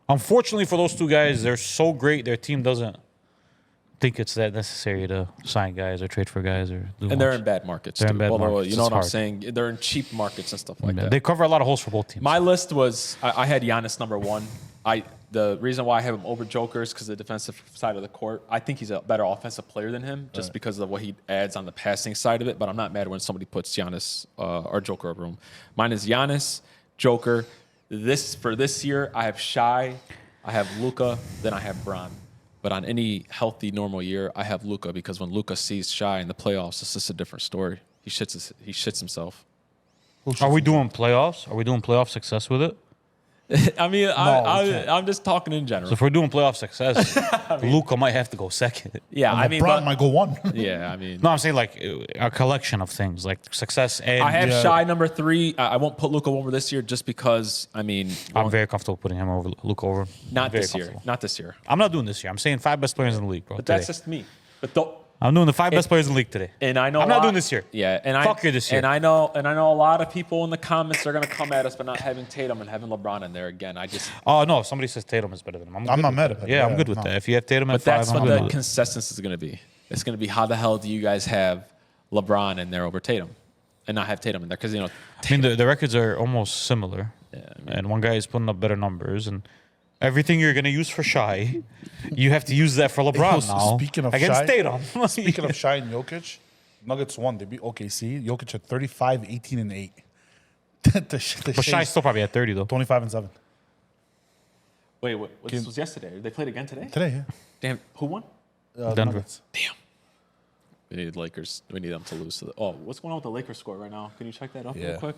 Unfortunately for those two guys, they're so great, their team doesn't think it's that necessary to sign guys or trade for guys or do and they're much. in bad markets. They're too. in bad Well, markets. you know It's what I'm hard. saying? They're in cheap markets and stuff like that. They cover a lot of holes for both teams. My list was I had Giannis number 1. The reason why I have him over Joker is because of the defensive side of the court. I think he's a better offensive player than him just because of what he adds on the passing side of it. But I'm not mad when somebody puts Giannis or Joker over him. Mine is Giannis, Joker. For this year, I have Shai, I have Luka, then I have Bron. But on any healthy, normal year, I have Luka because when Luka sees Shai in the playoffs, it's just a different story. He shits himself. Are we doing playoffs? Are we doing playoff success with it? I mean, we can't. I'm just talking in general. So if we're doing playoff success, Luka might have to go second. Yeah, I mean, LeBron might go 1. yeah, I mean, No, I'm saying like a collection of things, like success and I have Yeah. Shai number 3. I won't put Luka over this year just because, I mean, I'm very comfortable putting him over Luka over. not Very this year. comfortable. Not this year. I'm not doing this year. I'm saying 5 best players in the league, bro. But today. that's just me. But don't. I'm doing the 5 best players in the league today. And I know I'm a not lot- doing this year. Yeah, and Fuck you this year. And I know a lot of people in the comments are gonna come at us for not having Tatum and having LeBron in there again. Oh no, if somebody says Tatum is better than him, I'm not good with mad that. at it. Yeah, I'm Yeah, good with no. that. If you have Tatum at but that's 5, I'm what good the with it. consensus is gonna be. It's gonna be how the hell do you guys have LeBron in there over Tatum, and not have Tatum in there because I mean, the records are almost similar, and one guy is putting up better numbers, and everything you're gonna use for Shai, you have to use that for LeBron Yo, now. speaking of against Shai- Tatum. Speaking of Shai and Jokic, Nuggets won. They beat OKC. Jokic at 35, 18, and 8. but Shai still probably at 30 though. 25 and 7. wait, this was yesterday. They played again today. Today, yeah. Damn, who won? Denver. Nuggets. Damn. We need Lakers. We need them to lose. What's going on with the Lakers score right now? Can you check that up real Yeah. quick?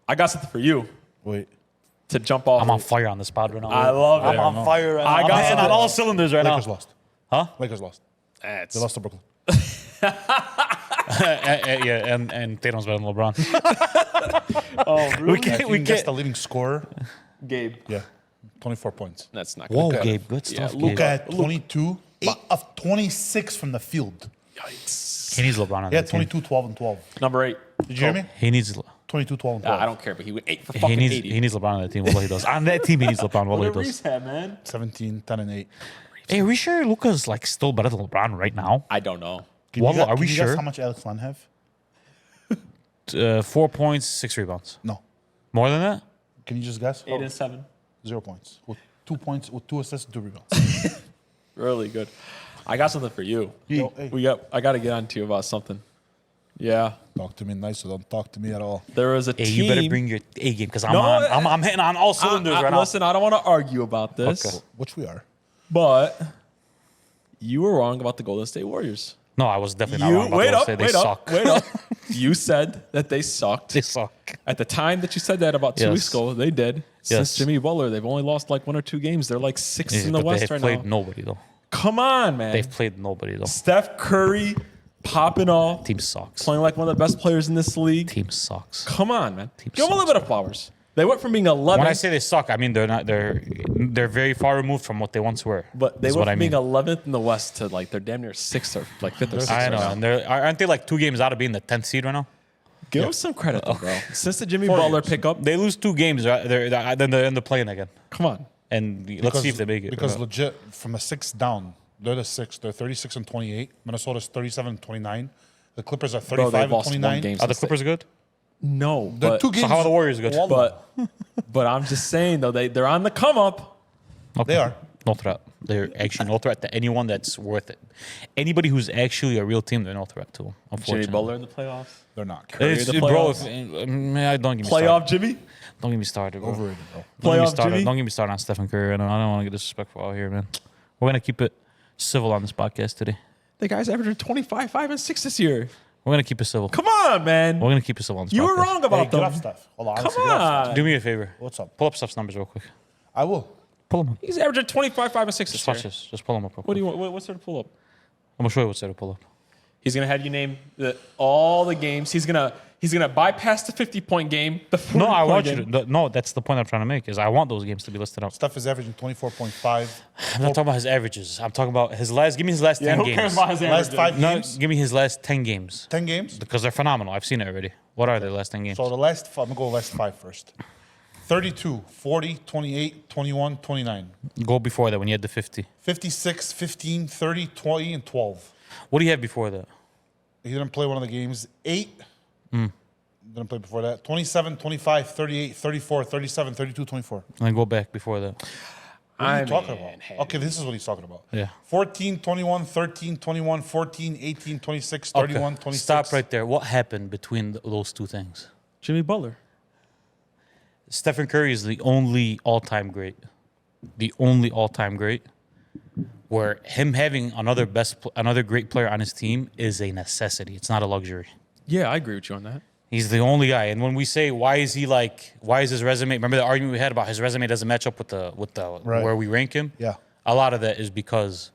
I got something for you Wait. to jump off. I'm on fire on the spot right now. I love it. I'm on fire right now. I got I'm hitting on something. all cylinders right Lakers now. lost. Huh? Lakers lost. That's- They lost to Brooklyn. Yeah, and Tatum's better than LeBron. Oh, really? Can you guess the leading scorer? Gabe. Yeah. 24 points. That's not Whoa, good. Gabe, good stuff. Luka. Luka at 22. 8 of 26 from the field. Yikes. He needs LeBron on Yeah, that team. 22, 12, and 12. Number 8. Did you hear me? He needs 22, 12, and 12. I don't care, but he went 8 for fucking 80. he needs LeBron on that team. What he does on that team, he needs LeBron. What Look he at does. Reese had, man. 17, 10, and 8. Hey, are we sure Luka's like still better than LeBron right now? I don't know. Wallah, are Can we you guess sure? how much Alex Len have? 4 points, 6 rebounds. No. More than that? Can you just guess? 8 and 7. 0 points. With 2 points, with 2 assists, and 2 rebounds. Really good. I got something for you. Yo, hey. I got to get on to you about something. Yeah. Talk to me nice, or don't talk to me at all. There was a Hey, team. you better bring your A game because No, I'm hitting on all cylinders right now. Listen, I don't want to argue about this, Okay. Which we are. but you were wrong about the Golden State Warriors. No, I was definitely not wrong about wait those. up, They wait suck. up, wait up. You said that they sucked. They suck. At the time that you said that about 2 Yes. weeks ago, they did. Since Yes. Jimmy Butler, they've only lost like 1 or 2 games. They're like 6th in the But West they have right played now. nobody though. Come on, man. They've played nobody though. Steph Curry popping off, Team sucks. playing like one of the best players in this league. Team sucks. Come on, man. Team Give them a little sucks, bit of flowers. They went from being 11. When I say they suck, I mean they're not. They're very far removed from what they once were. But they is went what I from mean. being 11th in the West to like they're damn near 6th or like 5th or 6th. I know, right now. and aren't they like 2 games out of being the 10th seed right now? Give them some credit, though, bro. Since the Jimmy Butler pickup, They lose 2 games, right? Then they're in the play-in again. come on. And let's see if they make it. Because legit, from the 6th down, they're the 6th. They're 36 and 28. Minnesota's 37 and 29. The Clippers are Bro, 35 they've and lost one 29. game. Are the since Clippers good? No, They're but, 2 games. So how are the Warriors good? but I'm just saying though they're on the come up. Okay. They are. No threat. They're actually no threat to anyone that's worth it. Anybody who's actually a real team, they're no threat to. Jimmy Unfortunately. Butler in the playoffs. They're not. It's, the bro, playoffs. don't get me Playoff started. Jimmy. Don't get me started, bro. Overrated, though. Don't get me Playoff started. Jimmy? Don't get me started on Stephen Curry. I don't want to get disrespectful out here, man. We're gonna keep it civil on this podcast today. The guy's averaging 25, 5, and 6 this year. We're gonna keep it civil. Come on, man. We're gonna keep it civil on this You were podcast. wrong Hey, about get off them. Steph. Hold on. Come honestly, get off Steph. on. Do me a favor. What's up? Pull up Steph's numbers real quick. I will. Pull them up. He's averaging 25, 5, and 6 Just this watch year. this. Just pull them up real What quick. do you want? What's there to pull up? I'm gonna show you what's there to pull up. He's gonna have you name all the games. He's gonna bypass the 50-point game. The 40 No, I want game. you to. No, that's the point I'm trying to make. Is I want those games to be listed out. Steph is averaging 24.5. I'm not talking about his averages. I'm talking about his last. Give me his last 10 Who games. cares about his Last averages? 5 No, games. give me his last 10 games 10 games. because they're phenomenal. I've seen it already. What are their last 10 games? So the last, I'm going to go last 5 first. 32, 40, 28, 21, 29. Go before that when you had the 50. 56, 15, 30, 20, and 12. What do you have before that? He didn't play one of the games. 8. Didn't play before that. 27, 25, 38, 34, 37, 32, 24. And then go back before that. What are you talking mean, about? Okay, this is what he's talking about. Yeah. 14, 21, 13, 21, 14, 18, 26, 31, 26. Stop right there. What happened between those 2 things? Jimmy Butler. Stephen Curry is the only all-time great. The only all-time great. Where him having another great player on his team is a necessity. It's not a luxury. Yeah, I agree with you on that. He's the only guy. And when we say why is his resume? Remember the argument we had about his resume doesn't match up with the Right. where we rank him? Yeah. A lot of that is because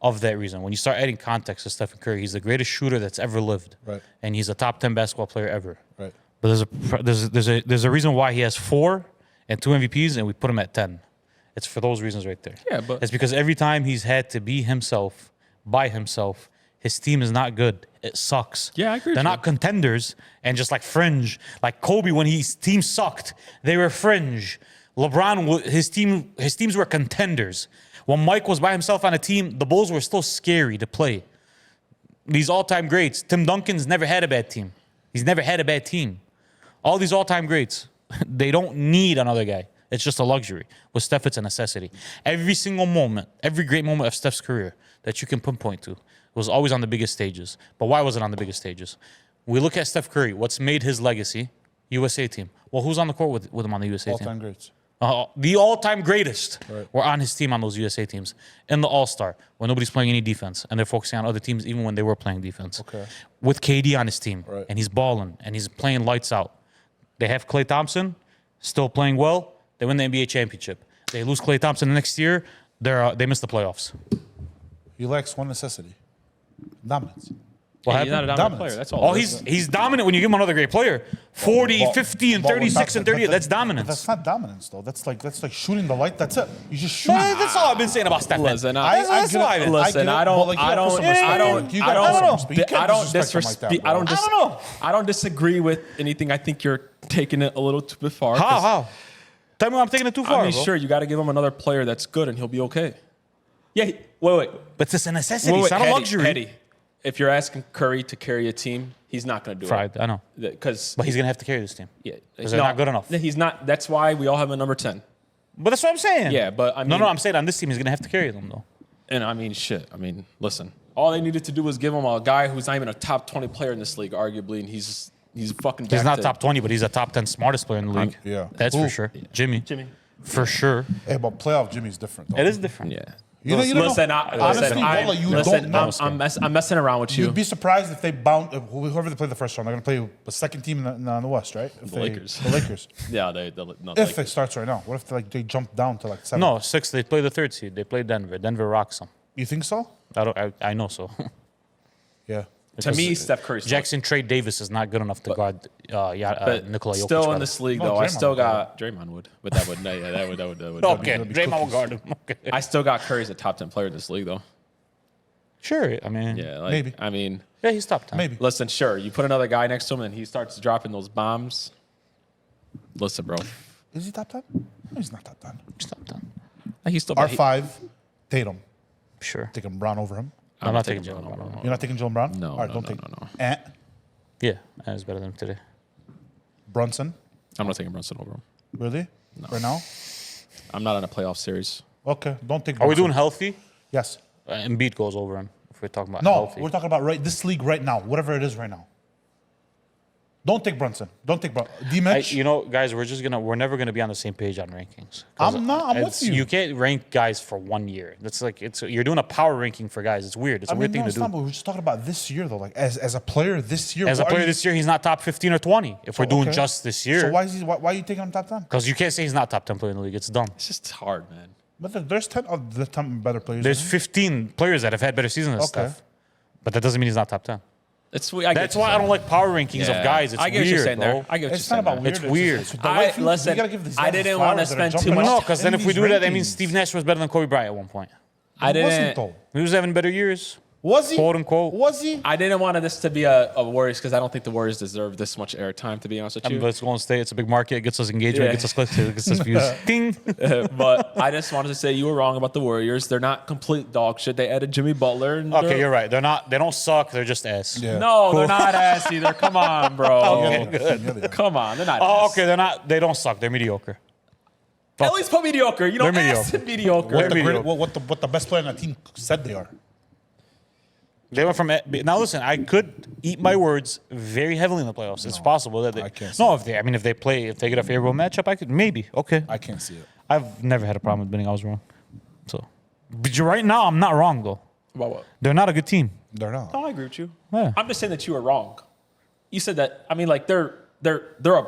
of that reason. When you start adding context to Stephen Curry, he's the greatest shooter that's ever lived. Right. And he's a top 10 basketball player ever. Right. But there's a reason why he has 4 and 2 MVPs and we put him at 10. It's for those reasons right there. Yeah, but- it's because every time he's had to be himself by himself, his team is not good. It sucks. Yeah, I agree with They're you. not contenders and just like fringe. Like Kobe, when his team sucked, they were fringe. LeBron, his teams were contenders. When Mike was by himself on a team, the Bulls were still scary to play. These all-time greats, Tim Duncan's never had a bad team. He's never had a bad team. All these all-time greats, they don't need another guy. It's just a luxury. With Steph, it's a necessity. Every single moment, every great moment of Steph's career that you can pinpoint to was always on the biggest stages. But why was it on the biggest stages? We look at Steph Curry, what's made his legacy, USA team. Well, who's on the court with him on the USA team? All-time greats. The all-time greatest Right. were on his team on those USA teams. In the All-Star, when nobody's playing any defense, and they're focusing on other teams even when they were playing defense. Okay. With KD on his team, Right. and he's balling, and he's playing lights out. They have Klay Thompson, still playing well. They win the NBA championship. They lose Klay Thompson the next year. They miss the playoffs. He lacks one necessity. Dominance. What Hey, he's not a happened? dominant Dominance. player. That's all. Oh, he's dominant when you give him another great player. 40, But- 50, and but 36 and 30. but That's But dominance. that's not dominance, though. That's like shooting the light. That's it. You just shoot. That's all I've been saying about Steph. man. Listen, That's I what get it. I've been- Listen, Listen, I I get it, don't, but, like, you I gotta don't, put some respect I on don't, it. You I gotta don't, put some respect. You can't I don't disrespect him like that, disrespect. bro. I don't know. disagree with anything. I think you're taking it a little too far. How? 'cause, How? Tell me I'm taking it too far. I mean, bro. sure, you got to give him another player that's good, and he'll be okay. Yeah. Wait. But it's a necessity. It's not a luxury. Hetty, if you're asking Curry to carry a team, he's not going to do Fried, I know. it. Because But he's gonna have to carry this team. yeah, Because they're not good enough. He's not. That's why we all have a number 10. But that's what I'm saying. Yeah, but I mean, no, I'm saying on this team he's gonna have to carry them though. And I mean, shit. I mean, listen. All they needed to do was give him a guy who's not even a top 20 player in this league, arguably, and he's fucking. He's back not to- top 20, but he's a top 10 smartest player in the league. yeah. That's Who? for sure. Jimmy, Jimmy. for sure. Hey, but playoff Jimmy's different. Though. It is different. Yeah. You don't know. Listen, Honestly, Walla, you listen, don't know. I'm messing around with you. You'd be surprised if they bound whoever they play the first round. They're going to play the second team in the West, right? If The Lakers. The Lakers. Yeah, no, If it starts right now, what if they jump down to like 7? No, 6. They play the 3rd seed. They play Denver. Denver rocks them. You think so? I know so. Yeah. To me, Steph Curry. Jackson Trade Davis is not good enough to guard Nikola Jokic. Still in brother. this league, No, though, I Draymond still would got Draymond would, but that would Okay, Draymond will guard him. Okay. I still got Curry as a top 10 player in this league, though. Sure, I mean, Yeah, like, Maybe. I mean, yeah, he's top 10. Maybe. listen, sure, you put another guy next to him and he starts dropping those bombs. Listen, bro, Is he top 10? No, he's not top 10. He's top 10. he's still R5, Tatum. Sure. Taking Brown over him. I'm not taking Jalen Brown. You're not taking Jalen Brown? No, All right, no, don't no, take no. Ant, Yeah, that's better than him today. Brunson. I'm not taking Brunson over him. Really? Right now? I'm not in a playoff series. Okay, don't take Are Brunson. we doing healthy? Yes. Embiid goes over him if we're talking about No, healthy. we're talking about this league right now, whatever it is right now. Don't take Brunson. Don't take Brunson. D-Mitch? You know, guys, we're never gonna be on the same page on rankings. 'Cause I'm not. I'm with you. You can't rank guys for 1 year. That's like you're doing a power ranking for guys. It's weird. It's a weird thing no, to it's do. not, but we're just talking about this year, though. Like, as a player this year. As a what are player you- this year, he's not top 15 or 20. If we're doing okay. just this year, So why are you taking him top 10? because you can't say he's not top 10 player in the league. It's dumb. It's just hard, man. But there's 10 of the 10 better players. There's than him. 15 players that have had better seasons and Okay. stuff, but that doesn't mean he's not top 10. It's I get That's what why you're I don't saying. like power rankings Yeah. of guys. It's I get weird, what you're saying bro. there. I get what It's you're not saying about there. weird. It's weird. Just the right thing- listen, you gotta give these I guys didn't flowers wanna that are spend too jumping much- up No, because then in if we these do that, that means rankings. Steve Nash was better than Kobe Bryant at one point. I He wasn't, didn't. though. He was having better years. Was he? Quote, unquote. Was he? I didn't want this to be a Warriors because I don't think the Warriors deserve this much airtime. To be honest with you, But it's Golden State. It's a big market. It gets us engagement. Yeah. It gets us clicks. It gets us views. Ding. but I just wanted to say you were wrong about the Warriors. They're not complete dog shit. They added Jimmy Butler. And Okay, they're- you're right. They're not. They don't suck. They're just ass. Yeah. No, they're not ass either. Come on, bro. Yeah, they are. Come on, they're not. Oh, ass. okay. They're not. They don't suck. They're mediocre. At least put mediocre. You know, They're ass mediocre. and mediocre. What the, mediocre. what the best player on the team said they are. They went from now. Listen, I could eat my words very heavily in the playoffs. It's possible that they. I can't see No, it. if they get a favorable matchup, I could maybe. Okay. I can't see it. I've never had a problem with admitting I was wrong. So, but right now, I'm not wrong though. About what? They're not a good team. They're not. No, I agree with you. Yeah. I'm just saying that you were wrong. You said that. I mean, like they're a.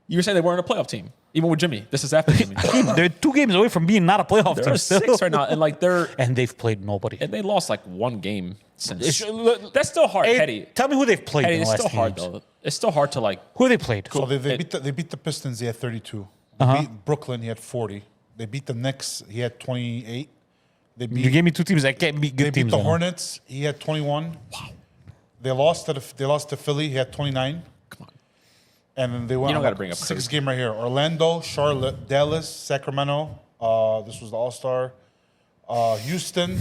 You were saying they weren't a playoff team, even with Jimmy. This is after Jimmy. They're 2 games away from being not a playoff They're team a still. 6 right now, and like And they've played nobody. and they lost like 1 game since. It's- That's still hard, Hey, Hetty. tell me who they've played Hetty, in the it's last still hard games. though. It's still hard to like. Who they played? So they It- beat the Pistons. He had 32. They beat Brooklyn. He had 40. They beat the Knicks. He had 28. They beat. You gave me 2 teams that can't beat They good beat teams. the right now. Hornets. He had 21. Wow. They lost to Philly. He had 29. Come on. And then they went You don't on gotta like bring up 6 Curry. game right here. Orlando, Charlotte, Dallas, Sacramento. This was the All-Star. Houston.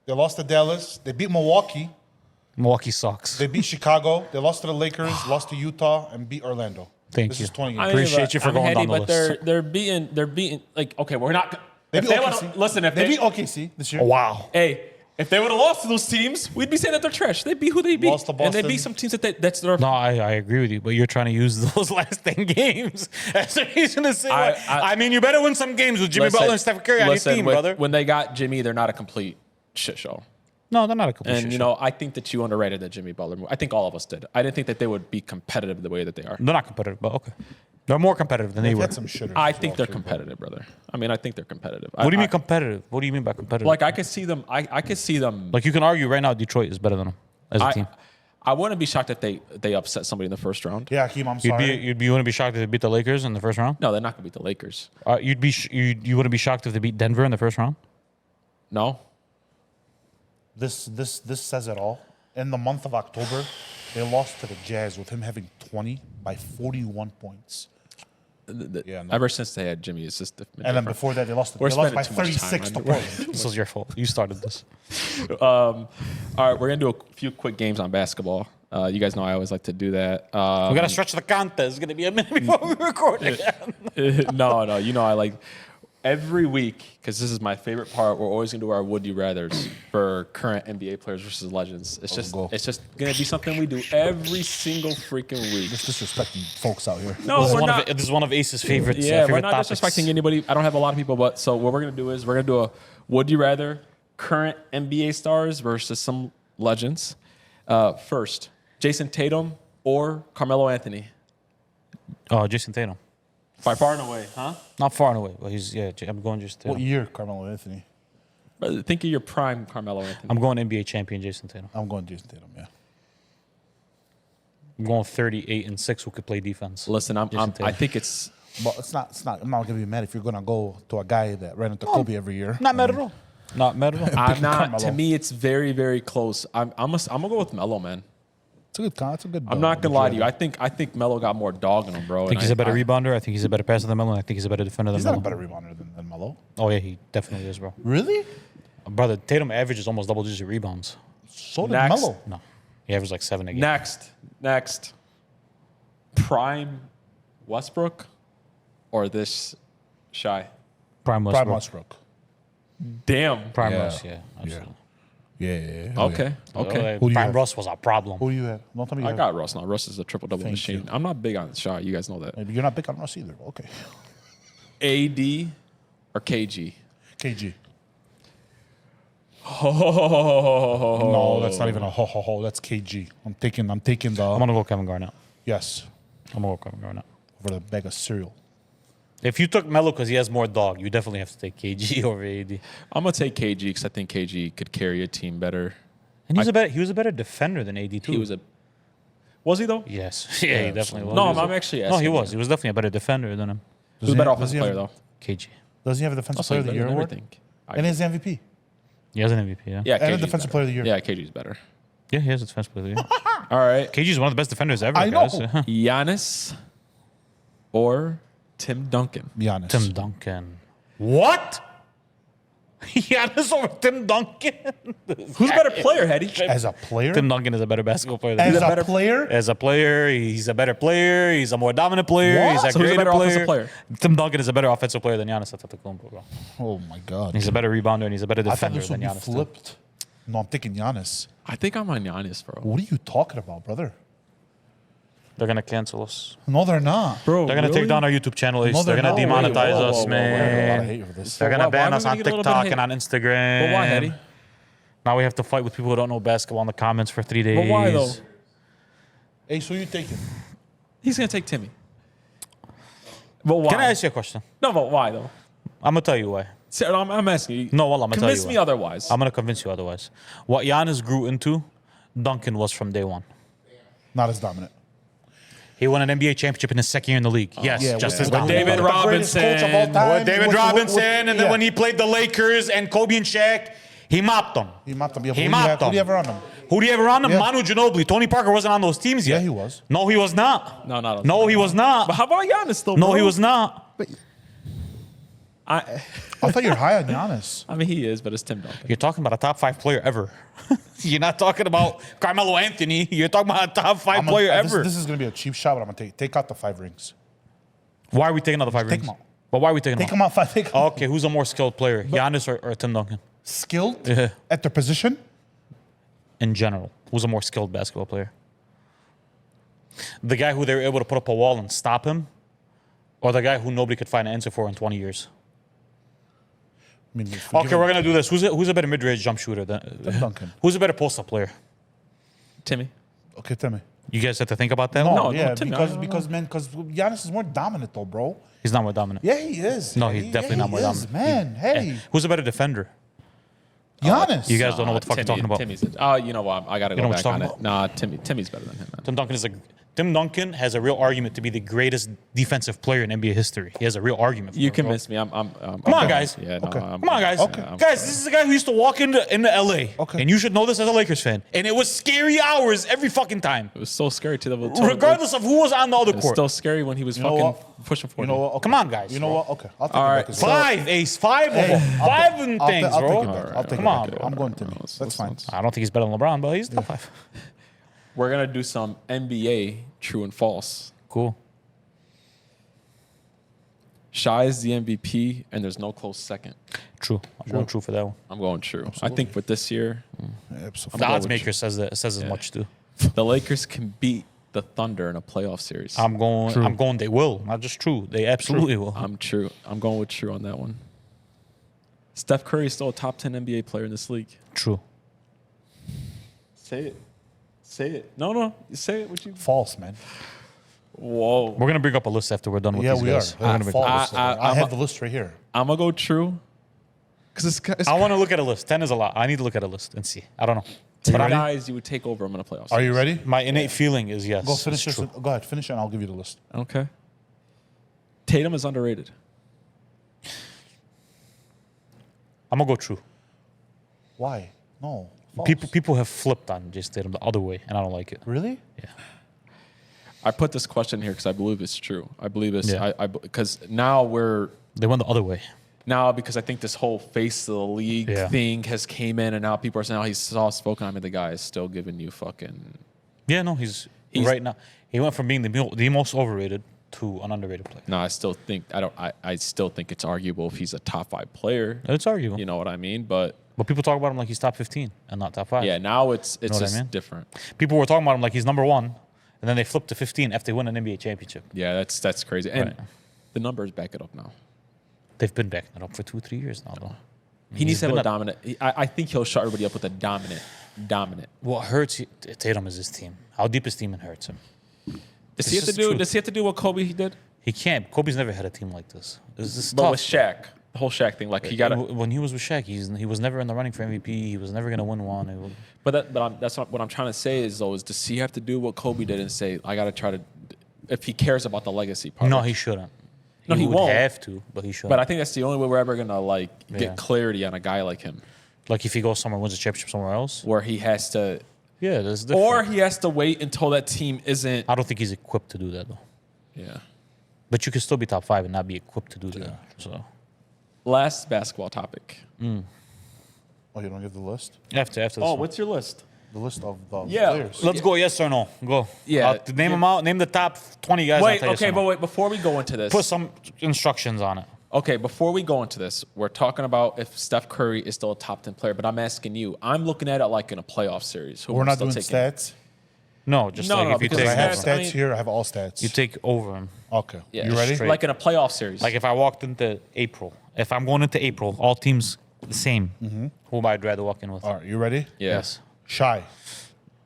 They lost to Dallas. They beat Milwaukee. Milwaukee sucks. They beat Chicago. They lost to the Lakers, lost to Utah, and beat Orlando. Thank this you. is 20 I games. mean, Appreciate but- you for I mean, going down Hetty, the but list. they're beating. Like, okay, we're not. They if beat they OKC. wanna, listen, if They beat OKC this year. Wow. hey, if they would have lost to those teams, we'd be saying that they're trash. They beat who they beat, Lost to and they Boston. beat some teams that's their. No, I agree with you, but you're trying to use those last 10 games as a reason to say, I mean, you better win some games with Jimmy Listen, Butler and Steph Curry on your listen, team, when- brother. When they got Jimmy, they're not a complete shit show. No, they're not a complete And shit you show. know, I think that you underrated the Jimmy Butler move. I think all of us did. I didn't think that they would be competitive the way that they are. They're not competitive, but okay. They're more competitive than they They've were. had some shitters. I as think well, they're too, competitive, brother. I mean, I think they're competitive. What do you mean competitive? What do you mean by competitive? Like I could see them. I could see them. Like you can argue right now Detroit is better than them as a team. I wouldn't be shocked if they upset somebody in the first round. Yeah, Hakeem, I'm You sorry. wouldn't be shocked if they beat the Lakers in the first round. No, they're not gonna beat the Lakers. You wouldn't be shocked if they beat Denver in the first round. No. This says it all. In the month of October, they lost to the Jazz with him having 20 by 41 points. Yeah, no. Ever since they had Jimmy, it's just different. And then before that, they lost We're by spending too much time 36 to on it. Portland. This was your fault. You started this. All right, we're gonna do a few quick games on basketball. You guys know I always like to do that. We gotta stretch the contest. It's gonna be a minute before we record again. No, you know I like every week because this is my favorite part. We're always gonna do our would you rather's for current NBA players versus legends. It's just gonna be something we do every single freaking week. Just disrespecting folks out here. No, we're not. This is one of Ace's favorites. Yeah, we're favorite not topics. disrespecting anybody. I don't have a lot of people, but so what we're gonna do is we're gonna do a would you rather current NBA stars versus some legends. First, Jason Tatum or Carmelo Anthony? Oh, Jason Tatum. By far and away, huh? Not far and away, but I'm going just What Tatum. year, Carmelo Anthony? Think of your prime Carmelo Anthony. I'm going NBA champion Jason Tatum. I'm going Jason Tatum, yeah. I'm going 38-6 who could play defense. Listen, Jason Tatum. I think it's But it's not. I'm not gonna be mad if you're gonna go to a guy that ran into Kobe every year. Not mad at all. Not mad at all. I'm not. Carmelo. To me, it's very, very close. I'm gonna go with Melo, man. It's a good. It's a good. I'm not gonna lie to you. I think Melo got more dog in him, bro. I think he's a better rebounder. I think he's a better passer than Melo. I think he's a better defender than He's Melo. not a better rebounder than Melo. Oh yeah, he definitely is, bro. Really? Brother, Tatum averages almost double-digit rebounds. So did Next. Melo. No, he averages like 7 a game. Next, prime Westbrook or this Shy? Prime Westbrook. Prime Westbrook. Damn. Prime Yeah. Russ, yeah, absolutely. Yeah. Okay. Okay. Who do you Prime have? Russ was a problem. Who do you have? Don't tell me you I have. got Russ now. Russ is a triple-double Thank machine. you. I'm not big on Shy. You guys know that. Maybe you're not big on Russ either. Okay. AD or KG? KG. Oh. No, that's not even a ho ho ho. That's KG. I'm taking I'm the gonna go Kevin Garnett. yes I'm gonna go Kevin Garnett. over the bag of cereal. If you took Melo because he has more dog, you definitely have to take KG over AD. I'm gonna take KG because I think KG could carry a team better. And he was a better defender than AD too. Was he though? Yes, yeah, he definitely was. No, He was I'm actually No, he asking was. you. He was definitely a better defender than him. He was a better Does offensive he player have- though. KG. Does he have a defensive Also, player he's of the better year than award? everything. And his MVP. He has an MVP, yeah. Yeah, And a KG's defensive better. player of the year. Yeah, KG's better. Yeah, he has a defense player of the year. All right, KG is one of the best defenders ever, I know. guys. Giannis or Tim Duncan? Be honest. Tim Duncan. What? Giannis over Tim Duncan? Who's a better player, Hetty? As a player? Tim Duncan is a better basketball player than As him. a player? As a player, he's a better player. He's a more dominant player. What? He's a So who's a greater better player. offensive player? Tim Duncan is a better offensive player than Giannis Antetokounmpo, bro. Oh my God. He's a better rebounder and he's a better I thought defender this would than be Giannis. too. flipped. No, I'm thinking Giannis. I think I'm on Giannis, bro. What are you talking about, brother? They're gonna cancel us. No, they're not. Bro, They're gonna take down our YouTube channel. No, They're gonna not. demonetize Whoa, whoa, us, whoa, whoa, I have a lot of man. hate for this. They're gonna why ban are us we on gonna get a little bit of TikTok hate? and on Instagram. But why, Hetty? Now we have to fight with people who don't know basketball in the comments for 3 days. But why though? Hey, so you taking? He's gonna take Timmy. But why? Can I ask you a question? No, but why though? I'm gonna tell you why. I'm asking you. No, well, I'm gonna tell you Convince me why. otherwise. I'm gonna convince you otherwise. What Giannis grew into, Duncan was from day one. Not as dominant. He won an NBA championship in his second year in the league. Yes, Yeah, just with as dominant. David the greatest coach of all Robinson. time. With David With- Robinson, with- and then yeah. when he played the Lakers and Kobe and Shaq, he mopped them. He mopped them. Yeah, He who mopped do you them. ever on him? Who do you ever on him? Yeah. Manu Ginobili. Tony Parker wasn't on those teams yet. Yeah, he was. No, he was not. No, not. No, he was But not. how about Giannis though? No, bro? he was not. I I thought you're high on Giannis. mean, he is, but it's Tim Duncan. You're talking about a top 5 player ever. You're not talking about Carmelo Anthony. You're talking about a top 5 player ever. This is gonna be a cheap shot, but I'm gonna take out the 5 rings. Why are we taking out the 5 Take rings? 'em out. But why are we taking Take them them out? out. Take 'em out. Okay, who's a more skilled player, Giannis or Tim Duncan? Skilled Yeah. at their position. In general, who's a more skilled basketball player? The guy who they were able to put up a wall and stop him, or the guy who nobody could find an answer for in 20 years? I mean, if Okay, we're gonna do this. Who's a better mid-range jump shooter? Tim Duncan. Who's a better post-up player? Timmy. Okay, tell me. You guys have to think about that. No, No, yeah, Tim, because no. because Giannis is more dominant though, bro. He's not more dominant. Yeah, he is. No, he's definitely not more he is, dominant. Man, hey, Eh, Who's a better defender? Giannis. You guys don't know what the fuck you're talking about. Timmy's. You know what? I gotta You go know what back on you're it. talking Nah, Timmy's better than him, man. Tim Duncan has a real argument to be the greatest defensive player in NBA history. He has a real argument. For You it, bro. convinced me. I'm Come on, guys. Yeah, no, Okay. Come on, guys. Okay. Guys, this is a guy who used to walk into LA. Okay. And you should know this as a Lakers fan. And it was scary hours every fucking time. It was so scary to the Regardless of who was on the other It was court. still scary when he was know fucking what? pushing for You know what? Okay. Come on, guys, You know bro. what? Okay, I'll take All it right, back as well. 5, Ace. 5 of them. 5 and things, I'll bro. take it back. I'll take Come it on, back. bro. I'm going to. let's- That's fine. I don't think he's better than LeBron, but he's top 5. We're gonna do some NBA true and false. Cool. Shy is the MVP, and there's no close second. True. I'm going true for that one. I'm going true. I think with this year, Absolutely. The go odds with maker says as much too. the Lakers can beat the Thunder in a playoff series. I'm going they will. Not just true. They absolutely will. I'm true. I'm going with true on that one. Steph Curry is still a top 10 NBA player in this league. True. Say it. Say it. No. Say it. What you? False, man. Whoa. We're gonna bring up a list after we're done with Yeah, these we are. guys. We're gonna bring up a False. list. I have the list right here. I'm gonna go true. Because it's I want to look at a list. 10 is a lot. I need to look at a list and see. I don't know. 10 But guys you would take over him in a playoff. Are you ready? my innate feeling is yes. Go finish it's this. true. Go ahead, finish it, and I'll give you the list. Okay. Tatum is underrated. I'm gonna go true. Why? No. False. People have flipped on Jason Tatum the other way, and I don't like it. Really? Yeah. I put this question here because I believe it's true. I believe it's Yeah. because now They went the other way. because I think this whole face of the league Yeah. thing has came in, and now people are saying, "Oh, he's soft spoken." I mean, the guy is still giving you fucking. Yeah, no, he's right now. He went from being the most overrated to an underrated player. No, I still think I still think it's arguable if he's a top 5 player. It's arguable. You know what I mean? But But people talk about him like he's top 15 and not top 5. yeah, now it's what I just mean? different. People were talking about him like he's number 1, and then they flipped to 15 after they win an NBA championship. Yeah, that's crazy. And Right. the numbers back it up now. They've been backing it up for 2-3 years now, though. He needs to have been a a- dominant. I think he'll shut everybody up with a dominant. What hurts Tatum is his team. How deep his team hurts him. Does he have to just the do? truth. Does he have to do what Kobe did? He can't. Kobe's never had a team like this. This is But tough. with Shaq, the whole Shaq thing, like he got to. When he was with Shaq, he was never in the running for MVP. He was never going to win one. That's not what I'm trying to say. Is does he have to do what Kobe did and say, I got to try to, if he cares about the legacy part? No, he shouldn't. No, he would won't. have to, but he shouldn't. But I think that's the only way we're ever gonna Yeah. get clarity on a guy like him, like if he goes somewhere, wins a championship somewhere else. where he has to, Yeah, that's different. or he has to wait until that team isn't. I don't think he's equipped to do that though. Yeah. But you can still be top 5 and not be equipped to do that. So Last basketball topic. Oh, you don't get the list? after this Oh, one. what's your list? The list of the Yeah. players. Let's go. Yes or no? Go. Yeah. Name them out. Name the top 20 guys. I'll Wait, tell you yes okay, or but no. wait. Before we go into this, Put some instructions on it. okay, before we go into this, we're talking about if Steph Curry is still a top 10 player. But I'm asking you. I'm looking at it like in a playoff series. Who We're I'm not still doing taking. stats. No, just No, like no, if you because take I have stats- over. stats I mean- here. I have all stats. You take over him. Okay. Yeah, You ready? straight. Like in a playoff series. Like if I walked into April, if I'm going into April, all teams the same. Who would I rather walk in with? All right. You ready? yeah. Yes. Shy.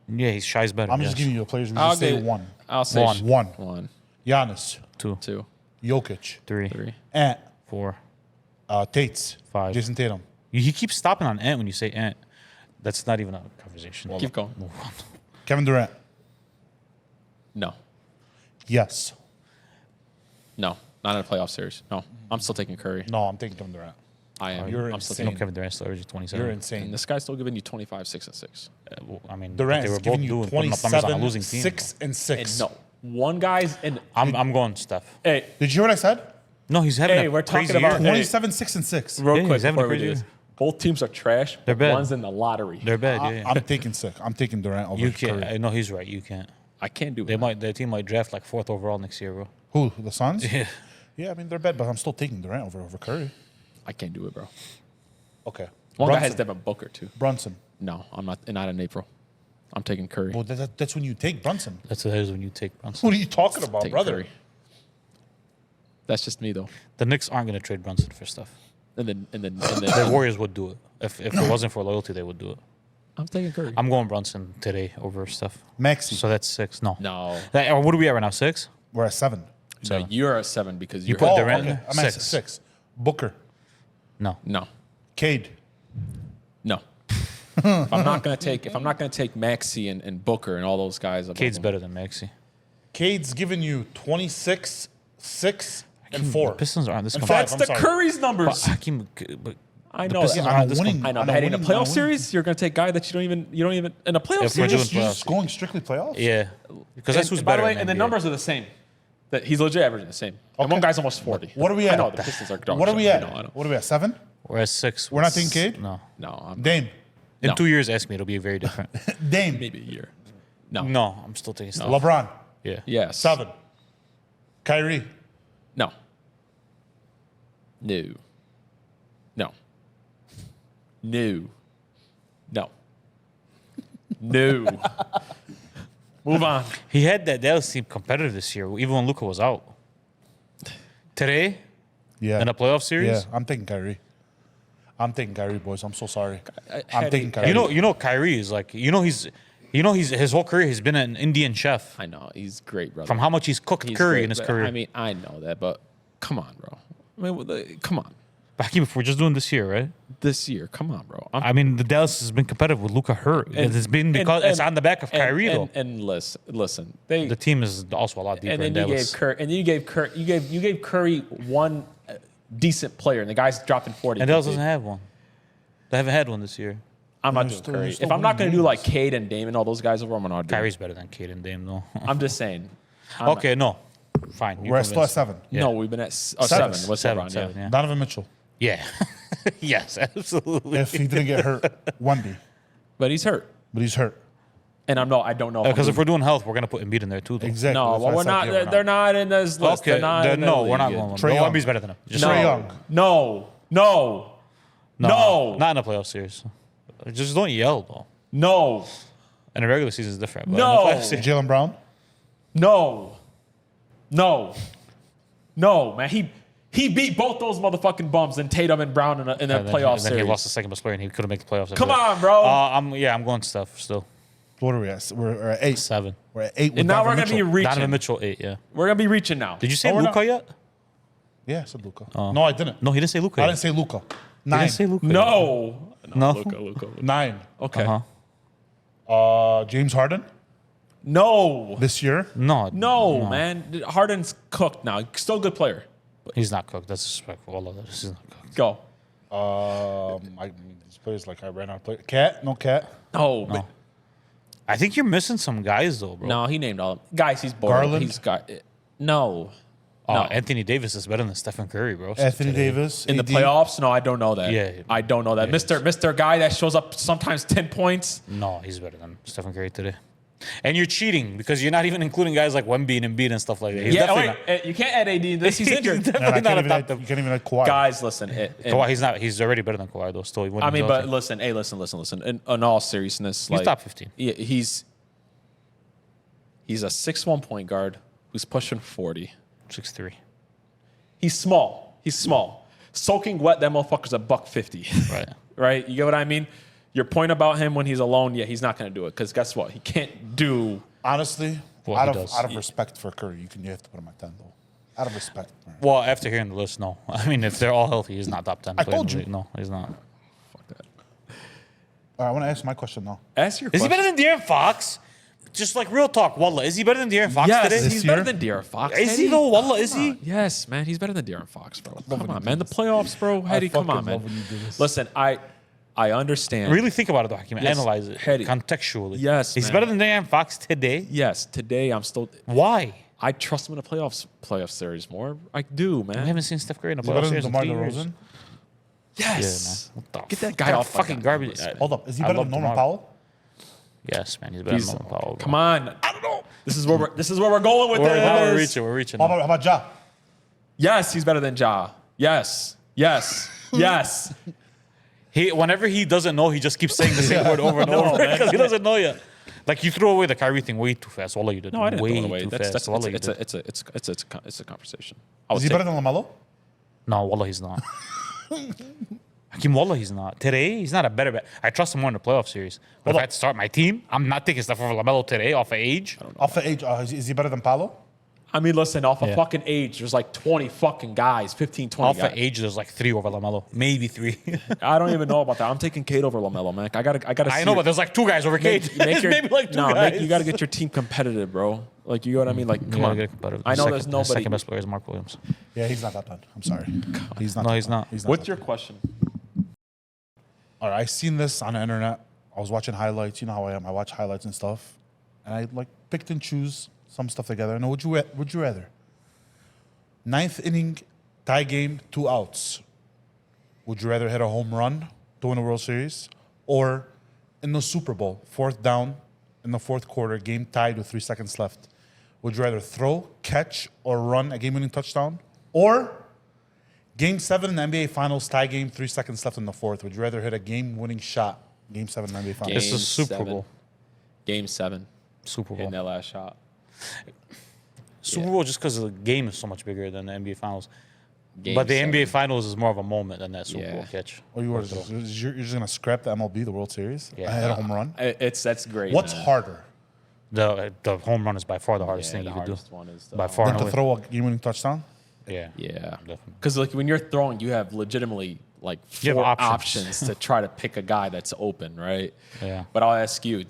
Yeah, he's Shy's better. I'm just yes. giving you the players. We I'll just say get- one. I'll say One. One. One, Giannis. 2, 2, Jokic. 3, 3. Ant. 4. Tates. 5. Jason Tatum. He keeps stopping on Ant when you say Ant. That's not even a conversation. Keep going. Move on. Kevin Durant. No. Yes. No. Not in a playoff series. No. I'm still taking Curry. No, I'm taking Kevin Durant. I am. You're I'm still insane. No, taking. Kevin Durant still averages 27. You're And insane. this guy's still giving you 25, 6, and 6. Well, I mean, Durant they were is both giving you putting up numbers on a 27, losing team. 6, and 6. And no. One guy's in. I'm going Steph. Hey, Did you hear what I said? No, he's having Hey, a we're talking crazy about- year. 27, 6, and 6. real Yeah, quick he's having a before we do crazy this. year. Both teams are trash. They're but bad. One's in the lottery. They're bad. Yeah, yeah. I'm taking 6. I'm taking Durant over You can't. Curry. No, he's right. You can't. I can't do They it. might. Their team might draft like 4th overall next year, bro. Who? The Suns? Yeah. Yeah, I mean, they're bad, but I'm still taking Durant over Curry. I can't do it, bro. Okay. One guy Brunson. has Devin Booker, too. Brunson. No, I'm not. Not in April. I'm taking Curry. Well, that's when you take Brunson. That's when you take Brunson. What are you talking about, Taking brother? Curry. That's just me, though. The Knicks aren't going to trade Brunson for stuff. And then The Warriors would do it. If it wasn't for loyalty, they would do it. I'm taking Curry. I'm going Brunson today over stuff. Maxi. So that's 6. No. No. What are we at right now? 6? We're at 7. No, 7. you're at 7 because You you're. put Oh, Durant okay. in? I'm at 6. 6. Booker. No. No. Cade. No. if I'm not gonna take Maxey and Booker and all those guys. above Cade's them. better than Maxey. Cade's giving you 26, 6, and 4. Pistons aren't this And competitive. five. That's I'm the sorry. Curry's numbers. Hakeem, but I the know. Pistons that. aren't On a this winning- com- I know. on But a heading to winning- on a playoff winning- series, you're gonna take a guy that you don't even in a playoff If You're we're series. doing just going strictly playoffs? Yeah. Because that's who's By better. the way, in and the NBA. numbers are the same. That he's legit averaging the same. And Okay. one guy's almost 40. What are we I at? know the Pistons are dog What are shit. we at? I know. What are we at? 7? We're at 6. We're not taking Cade? No. No, I'm Dame. In No. 2 years, ask me. It'll be very different. Dame. maybe a year. No. No, I'm still taking Steph. LeBron. Yeah. Yes. 7. Kyrie. No. No. No. No. No. No. Move on. He had that Dallas team competitive this year, even when Luka was out. Today, Yeah. in a playoff series, Yeah, I'm taking Kyrie. I'm taking Kyrie, boys. I'm so sorry. I'm Hattie- taking Kyrie. you know, Kyrie is like, he's his whole career he's been an Indian chef. I know. He's great, brother. From how much he's cooked He's curry great, in his but, career. I mean, I know that, but come on, bro. I mean, come on. Hakeem, if we're just doing this year, right? This year, come on, bro. I mean, the Dallas has been competitive with Luka hurt. It's been because it's on the back of Kyrie, though. And listen, The team is also a lot deeper in Dallas. You gave Curry one decent player, and the guy's dropping 40. And Dallas doesn't have one. They haven't had one this year. I'm not doing Curry. If I'm not going to do like Cade and Dame and all those guys over, I'm not doing. Kyrie's better than Cade and Dame, though. I'm just saying. Okay, no. Fine. We're still at 7. Yeah. No, we've been at seven. What's Seven, LeBron? Yeah. yeah. Donovan Mitchell. Yeah. Yes, absolutely. If he didn't get hurt, Wemby. But he's hurt, But he's hurt. and I don't know. Because if we're doing health, we're going to put Embiid in there, too, though. Exactly. no, That's well, why we're I said, not. yeah, They're not in this list. Okay, They're not in the no, we're not league. going. Trae Young. Embiid's better than him. Just Trae saying. Young. No, Not in a playoff series. Just don't yell, though. no, In a regular season, it's different. But No. in the playoff series, Jalen Brown. no, man. He beat both those motherfucking bums and Tatum and Brown in a and then- playoff and then series. he lost the second best player, and he couldn't make the playoffs. Come on, bro. I'm going Steph still. What are we at? We're at 8. 7. We're at 8 with and now we're Donovan gonna be Mitchell. reaching. Donovan Mitchell 8. Yeah. We're gonna be reaching now. Did you say Oh, we're Luka not- yet? Yeah, I said Luca. No, I didn't. No, he didn't say Luka. I didn't say Luca. He 9. didn't say Luka. No. No. Luka. 9. Okay. James Harden No. this year. No, Man. Harden's cooked now. Still a good player. He's not cooked. That's disrespectful. All of this is not cooked. Go. These players like I ran out of players. Cat? No Cat. No. I think you're missing some guys, though, bro. No, he named all of them. Guys, he's bored. Garland? He's got no. Oh, Anthony Davis is better than Stephen Curry, bro. Anthony Davis. In the AD. playoffs? No, I don't know that. Yeah. I don't know that. Yeah. Mr. Guy that shows up sometimes 10 points. No, he's better than Stephen Curry today. And you're cheating because you're not even including guys like Wemby and Embiid and stuff like that. He's definitely you can't add AD in this. He's He's injured. And definitely not a top you can't even add Kawhi. Guys, listen. Kawhi, he's not. He's already better than Kawhi, though. Still, he I mean, but listen. Hey, listen. In all seriousness, he's top 15. Yeah, he's a 6'1" point guard who's pushing 40. 6'3". He's small. Soaking wet, that motherfucker's a $150. Right. Right? You get what I mean? Your point about him when he's alone, yeah, he's not going to do it. Because guess what? He can't do. Honestly, Well, out he of does. respect for Curry, you have to put him at 10 though. Out of respect. Man. Well, after hearing the list, no. I mean, if they're all healthy, he's not top 10. I player in told the you. league. No, he's not. Fuck that. All right, I want to ask my question now. Ask your Is he question. better than De'Aaron Fox? Just like real talk, Wallah. Is he better than De'Aaron Fox Yes, today? he's This better year? than De'Aaron Fox. Is he Hetty. though? Wallah, is he? Yes, man, he's better than De'Aaron Fox, bro. Come on, man. The playoffs, bro. Hetty, come on, fucking man. love when you do this. Listen, I understand. Really think about it, though, Hakeem. Yes, Analyze it Hetty. contextually. Yes, He's man. better than De'Aaron Fox today? Yes, today I'm still. Why? I trust him in the playoff series more. I do, We man. haven't seen Steph Curry in a Is he better playoff than series in DeMar 3 years. DeRozan? Yes. Yeah, man. What the Get that fuck? guy off my fucking goddamn garbage. list, man. Hold up. Is he I better love than Norman DeMar. Powell? Yes, man. He's better than Norman Powell. Come on. I don't know. This is where we're going with We're this. reaching. We're reaching. How about Ja? Yes, he's better than Ja. Yes. Whenever he doesn't know, he just keeps saying the same word over and over because he doesn't know yet. Like you threw away the Kyrie thing way too fast. Wallah, you did. No, I didn't way throw it away. Too That's fast. Wallah, you did. it's a conversation. I Is would he say- better than LaMelo? No, Wallah, he's not. Hakeem, Wallah, he's not. Today, he's not a better bet. I trust him more in the playoff series. But if I had to start my team, I'm not taking stuff over LaMelo today off of age. Off the age, is he better than Paolo? I mean, listen, off of Yeah. fucking age, there's like 20 fucking guys, 15, 20 Off guys. of age, there's like 3 over LaMelo. Maybe 3. I don't even know about that. I'm taking Cade over LaMelo, man. I gotta I see know, it. but there's like 2 guys over Cade. Make your, Maybe like 2 no, guys. you gotta get your team competitive, bro. Like, you know what I mean? Like, come on. I know there's The nobody. second best player is Mark Williams. Yeah, he's not that bad. I'm sorry. He's not. No, that he's bad. not. What's that your bad. question? All right, I seen this on the internet. I was watching highlights. You know how I am. I watch highlights and stuff, and I like picked and choose some stuff together. And would you rather? 9th inning, tie game, 2 outs. Would you rather hit a home run to win a World Series, or in the Super Bowl, 4th down in the 4th quarter, game tied with 3 seconds left? Would you rather throw, catch, or run a game-winning touchdown, or Game 7 in the NBA Finals, tie game, 3 seconds left in the 4th? Would you rather hit a game-winning shot? Game 7 in the NBA Finals. This is Super 7. Bowl. Game 7. Super Hitting Bowl. that last shot. Super Bowl just because the game is so much bigger than the NBA Finals. Game But the 7. NBA Finals is more of a moment than that Super Yeah. Bowl catch. Or you're just going to scrap the MLB, the World Series? Yeah. I hit a home run? That's great. What's man. harder? The home run is by far the hardest Yeah, thing the you could do. hardest one is By far Than and to away. throw a game-winning touchdown? Yeah. Yeah. Definitely. Because like when you're throwing, you have legitimately like You have 4 options. options to try to pick a guy that's open, right? Yeah. But I'll ask you,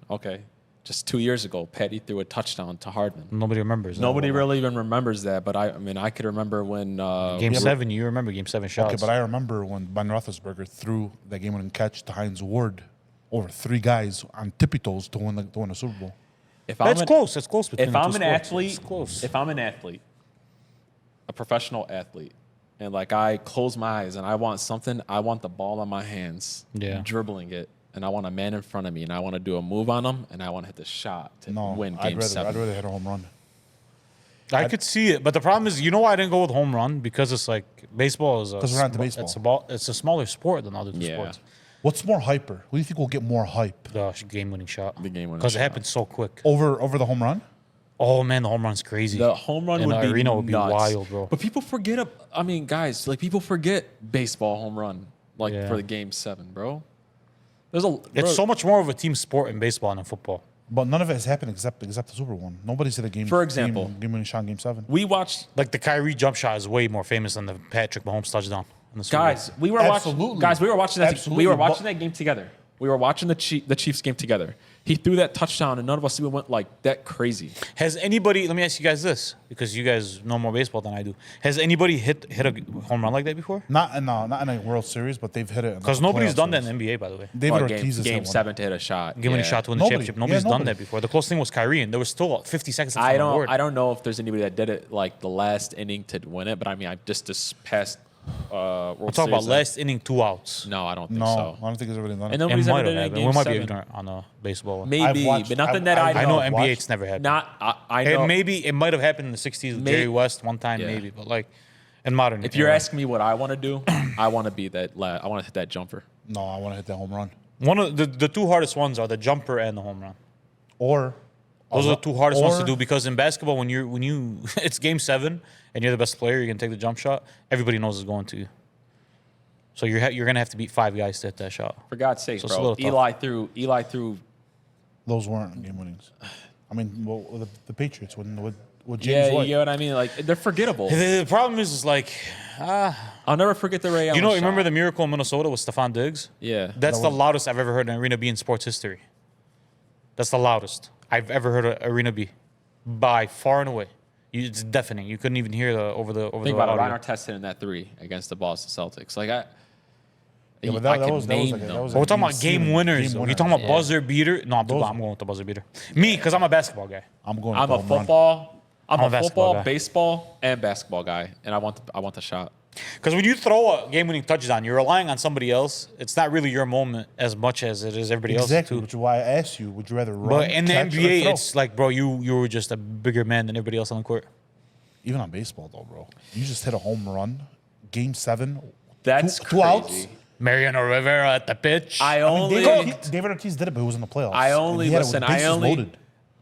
okay, just 2 years ago, Petty threw a touchdown to Hardman. Nobody remembers. Nobody really even remembers that, but I could remember when Game 7, you remember Game 7 shots. Okay, but I remember when Ben Roethlisberger threw that game-winning catch to Hines Ward over 3 guys on tippy toes to win the Super Bowl. That's close. That's close between If the I'm two an sports. athlete, It's close. if I'm an athlete, a professional athlete, and like I close my eyes and I want something, I want the ball in my hands, dribbling it, and I want a man in front of me, and I want to do a move on him, and I want to hit the shot to win Game 7. I'd rather hit a home run. I could see it, but the problem is, you know why I didn't go with home run? Because it's like baseball is Because we're not into baseball. It's a smaller sport than other two Yeah. sports. What's more hyper? What do you think will get more hype? The game-winning shot. The game-winning Because it shot. happens so quick. Over the home run? Oh man, the home run's crazy. The home run in would the be arena would be nuts. wild, bro. But people forget. Guys, like people forget baseball home run, like Yeah. for the Game 7, bro. It's so much more of a team sport in baseball than football. But none of it has happened except the Super One. Nobody's hit a game. For example, game-winning shot in Game 7. We watched. Like the Kyrie jump shot is way more famous than the Patrick Mahomes touchdown. In the Super Bowl. Guys, we were watching. Absolutely. Guys, we were watching that. Absolutely, We were but- watching that game together. We were watching the Chiefs game together. He threw that touchdown, and none of us even went like that crazy. Has anybody? Let me ask you guys this, because you guys know more baseball than I do. Has anybody hit a home run like that before? Not in a World Series, but they've hit it. Because nobody's done that in the NBA, by the way. David Well, Ortiz has game hit one. 7 to hit a shot. Game-winning shot to win the Nobody. championship. Nobody's Yeah, done nobody. that before. The closest thing was Kyrie, and there was still 50 seconds left on the board. I don't know if there's anybody that did it like the last inning to win it, but I mean, I just this past World I'm talking about Series, last inning, 2 outs. No, I don't think No, so. I don't think it's ever done And it. It nobody's might ever have done it in happened. Game We might 7. be ignorant on a baseball one. Maybe, I've watched- but nothing I've- that I I've- I know know. I've NBA, watched- it's never happened. I know. And maybe it might have happened in the 60s with Jerry West one time, Yeah. maybe. But like in modern If you're era. asking me what I want to do, I want to be that. I want to hit that jumper. No, I want to hit that home run. One of the 2 hardest ones are the jumper and the home run. Or Those are the 2 hardest ones to or- do, because in basketball, when you it's Game 7 and you're the best player, you can take the jump shot. Everybody knows it's going to you. So you're gonna have to beat 5 guys to hit that shot. For God's sake, So it's a bro. little tough. Eli threw. Those weren't game winnings. I mean, well, the Patriots with James Yeah, White. you know what I mean. Like they're forgettable. The problem is like, I'll never forget the Ray Allen. remember shot. the miracle in Minnesota with Stephon Diggs? Yeah. That's the loudest I've ever heard an arena be in sports history. That's the loudest I've ever heard an arena be, by far and away. It's deafening. You couldn't even hear over the Think about it. audio. Ryan Artest hitting that 3 against the Boston Celtics. Like Yeah, but I that can was name like a- them. that was But we're talking game about game sealing, winners. game You're talking about Yeah. buzzer beater. No, I'm going with the buzzer beater. Me, because I'm a basketball guy. I'm going. I'm with a the home run. football. I'm I'm a a basketball football, guy. baseball, and basketball guy, and I want the shot. Because when you throw a game-winning touchdown, you're relying on somebody else. It's not really your moment as much as it is everybody else's Exactly, too. which is why I asked you, would you rather run, But in the catch, or NBA, throw? it's like, bro, you were just a bigger man than everybody else on the court. Even on baseball, though, bro. You just hit a home run, Game 7. That's two outs. crazy. Mariano Rivera at the pitch. I only. David Ortiz did it, but he was in the playoffs. I And only he had it with listen. the I bases only. loaded.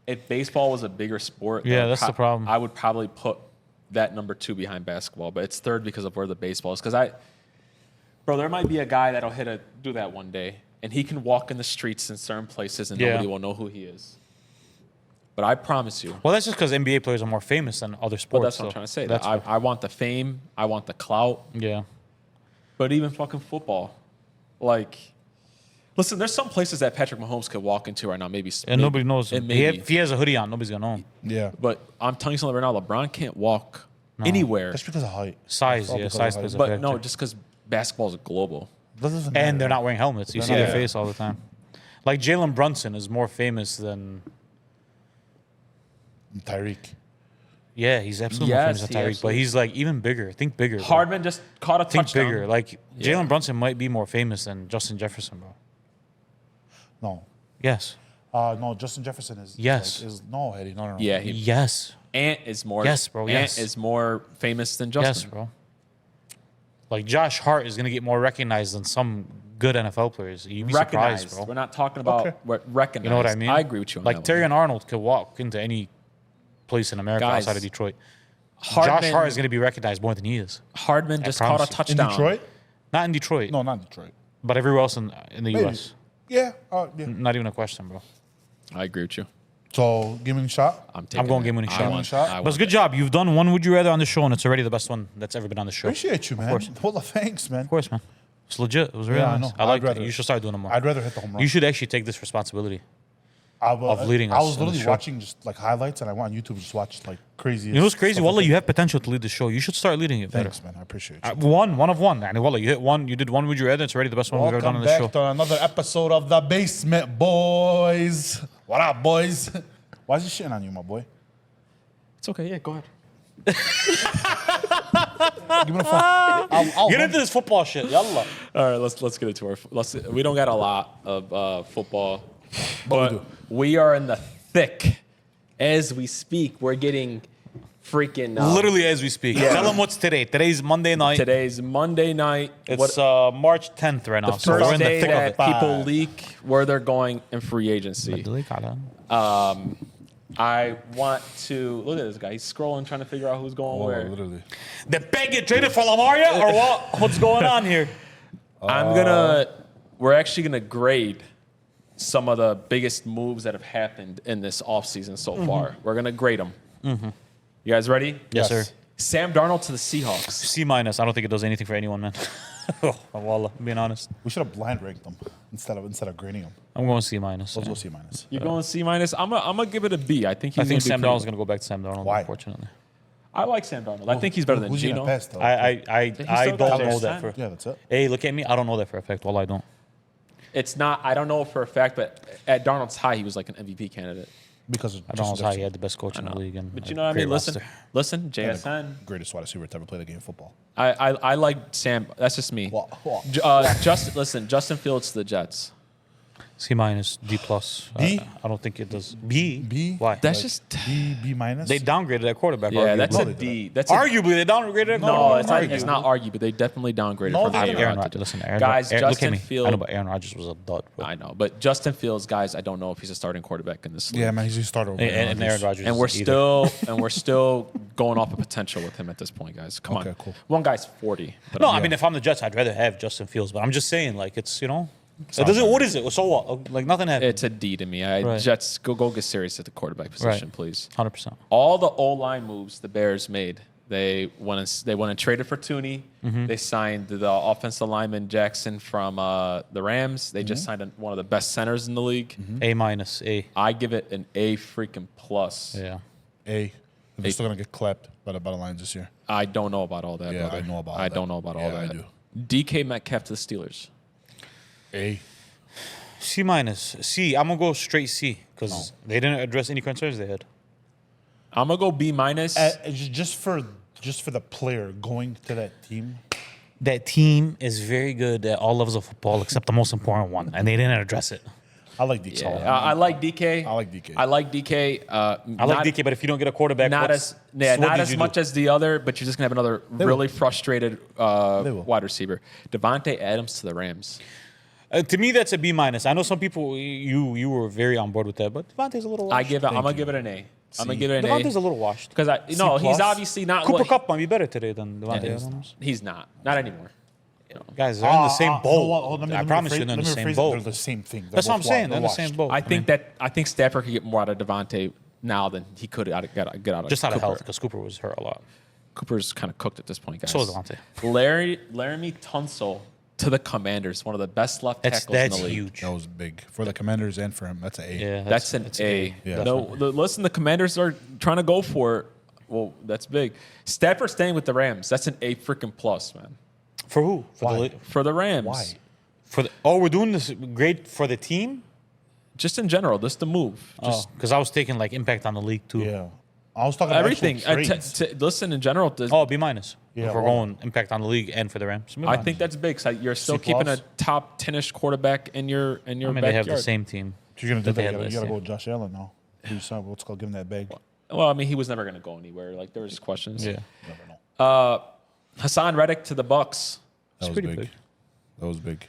If baseball was a bigger sport, Yeah, then that's the problem. I would probably put that number 2 behind basketball, but it's 3rd because of where the baseball is. Bro, there might be a guy that'll do that one day, and he can walk in the streets in certain places, and Yeah. nobody will know who he is. But I promise you. Well, that's just because NBA players are more famous than other sports. But that's what I'm so trying to say. That's I want the fame. I want the clout. yeah. But even fucking football, like, listen, there's some places that Patrick Mahomes could walk into right now. Maybe And nobody knows him. And maybe, If he has a hoodie on, nobody's gonna know him. Yeah. but I'm telling you something right now. LeBron can't walk anywhere. That's because of height. Size, all yeah, because of size height. plays a But factor. no, just because basketball is global. That doesn't matter. And they're not wearing helmets. You see They're their not. face all the time. Like Jalen Brunson is more famous than. Tyreek. Yeah, he's absolutely more Yes, famous than he Tyreek, but absolutely- he's like even bigger. Think bigger. bro. Hardman just caught a Think touchdown. bigger. Like Yeah. Jalen Brunson might be more famous than Justin Jefferson, bro. No. Yes. No, Justin Jefferson is. Yes. Is no, Eddie. No. Yeah, Yes. Ant is more. Yes, bro, yes. Ant is more famous than Yes, Justin. bro. Like Josh Hart is gonna get more recognized than some good NFL players. You'd be Recognized. surprised, We're bro. not talking about Okay. recognized. You know what I mean? I agree with you on like that Terry one. and Arnold could walk into any place in America Guys, outside of Detroit. Hardman, Josh Hart is gonna be recognized more than he is. Hardman just caught a promise you. In touchdown. Detroit? Not in Detroit, No, not Detroit. but everywhere else in the Maybe. U.S. Yeah. Yeah. Not even a question, bro. I agree with you. So game-winning shot. I'm going game-winning shot. Game-winning shot. I But it's want a good job. You've done one Would You Rather on the show, and it's already the best one that's ever been on the show. Appreciate you, man. course. Well, thanks, man. Of course, man. It's legit. It was really Yeah, I nice. know. I like I'd it. rather- You should start doing them more. I'd rather hit the home run. You should actually take this responsibility. of leading I us was on the literally show. watching just like highlights, and I went on YouTube and just watched like crazy. You know what's crazy? Wallah, you have potential to lead the show. You should start leading it better. Thanks, man. I appreciate you. One of one. And Wallah, you hit one. You did one Would You Rather. It's already the best one we've ever done on Welcome the back show. to another episode of The Basement Boys. What up, boys? Why is he shitting on you, my boy? It's okay. Yeah, go ahead. Give me the phone. I'll Get into this football shit. Yallah. All right, let's get into our. We don't got a lot of football, But we do. we are in the thick as we speak. We're getting freaking Literally as we speak. Tell them what's today. Today's Monday night. Today's Monday night. It's March 10th right now. the So we're first in the day thick of that it. people leak where they're going in free agency. I want to look at this guy. He's scrolling, trying to figure out who's going Oh, where. literally. The bag get traded for Lamaria or what? What's going on here? We're actually gonna grade some of the biggest moves that have happened in this offseason so far. We're gonna grade them. You guys ready? Yes, sir. Sam Darnold to the Seahawks. C-. I don't think it does anything for anyone, man. Wallah, I'm being honest. We should have blind ranked them instead of grading them. I'm going C-. Let's go C minus. You're going C minus. I'm gonna give it a B. I think he's I think gonna Sam be pretty Darnold's going to go back to Sam Darnold, Why? unfortunately. I like Sam Darnold. I think he's better than Who's he Geno. gonna pass though? I still don't got know his that time. for. Yeah, that's it. Hey, look at me. I don't know that for a fact. Well, I don't. It's not. I don't know for a fact, but at Darnold's high, he was like an MVP candidate. Because of I don't know how he had the best coach in the league. And But a you know what I great mean? Listen, roster. JSN. greatest wide receiver to ever play the game of football. I like Sam. That's just me. Justin Fields to the Jets. C-, D+. D? I don't think it does. B? B? Why? That's just. B minus. They downgraded that quarterback. Yeah, arguably. that's No, a they D. That's a, Arguably, they downgraded that no, quarterback. it's not argued, but they definitely downgraded No, from they the didn't. Aaron Rodgers. Listen, Guys, look at Justin me. Fields. I know, but Aaron Rodgers was a dud. Bro. I know, but Justin Fields, guys, I don't know if he's a starting quarterback in this league. Yeah, man, he's a starter. Over And Aaron Rodgers. And we're either. still going off of potential with him at this point, guys. Come on. Okay, cool. One guy's 40. But No, I mean, if I'm the Jets, I'd rather have Justin Fields. But I'm just saying, like, it's, it doesn't. What is it? So what? Like, nothing happened. it's a D to me. Right. Jets, go get serious at the quarterback position, please. 100%. All the O-line moves the Bears made. They went and traded for Tooney. They signed the offensive lineman Jackson from the Rams. They just signed one of the best centers in the league. A-. I give it an A freaking plus. Yeah. A. They're still gonna get clapped by the Lions this year. I don't know about all that. Yeah, brother. I know about I that. don't know about all Yeah, I that. do. DK Metcalf to the Steelers. A. C-. C. I'm gonna go straight C because they didn't address any concerns they had. I'm gonna go B minus. Just for the player going to that team. That team is very good at all levels of football except the most important one, and they didn't address it. I like DK. I like DK. I like DK. I like DK. I like DK, but if you don't get a quarterback, Not what as did you much do? as the other, but you're just gonna have another really frustrated will. wide receiver. Devontae Adams to the Rams. To me, that's a B-. I know some people you were very on board with that, but Devontae's a little washed. I'm gonna give it an A. I'm gonna give it an Devontae's A a little washed. because he's obviously not. Cooper what- Kupp might be better today than Devontae Yeah, Adams. he's not anymore. Guys, they're in the same boat. Let me I promise you, they're in the same boat. They're the same thing. They're That's what I'm both saying. They're in the washed. same boat. I think Stafford could get more out of Devontae now than he could get out of Just out of Cooper. health because Cooper was hurt a lot. Cooper's kind of cooked at this point, guys. So is Devontae. Laramie Tunsil to the Commanders, one of the best left tackles That's in the league. huge. That was big for the Commanders and for him. That's an A. Yeah, That's an that's A. Yeah. Listen, the Commanders are trying to go for it. Well, that's big. Stafford staying with the Rams. That's an A freaking plus, man. For who? For Why? For the Rams. Why? we're doing this grade for the team. Just in general, this the move. Just Because I was taking like impact on the league too. Yeah. I was talking about everything. actual trades. Listen, in general, B-. If Yeah, we're well- going impact on the league and for the Rams. I think that's big. So you're still C+. keeping a top 10ish quarterback in your I mean, backyard. they have the same team. If you're gonna do that they that, had you last gotta year. go with Josh Allen now. Do something. What's called give him that bag. Well, I mean, he was never going to go anywhere. Like there was questions. Yeah. Never know. Hassan Reddick to the Bucks. That was pretty big. big. That was big.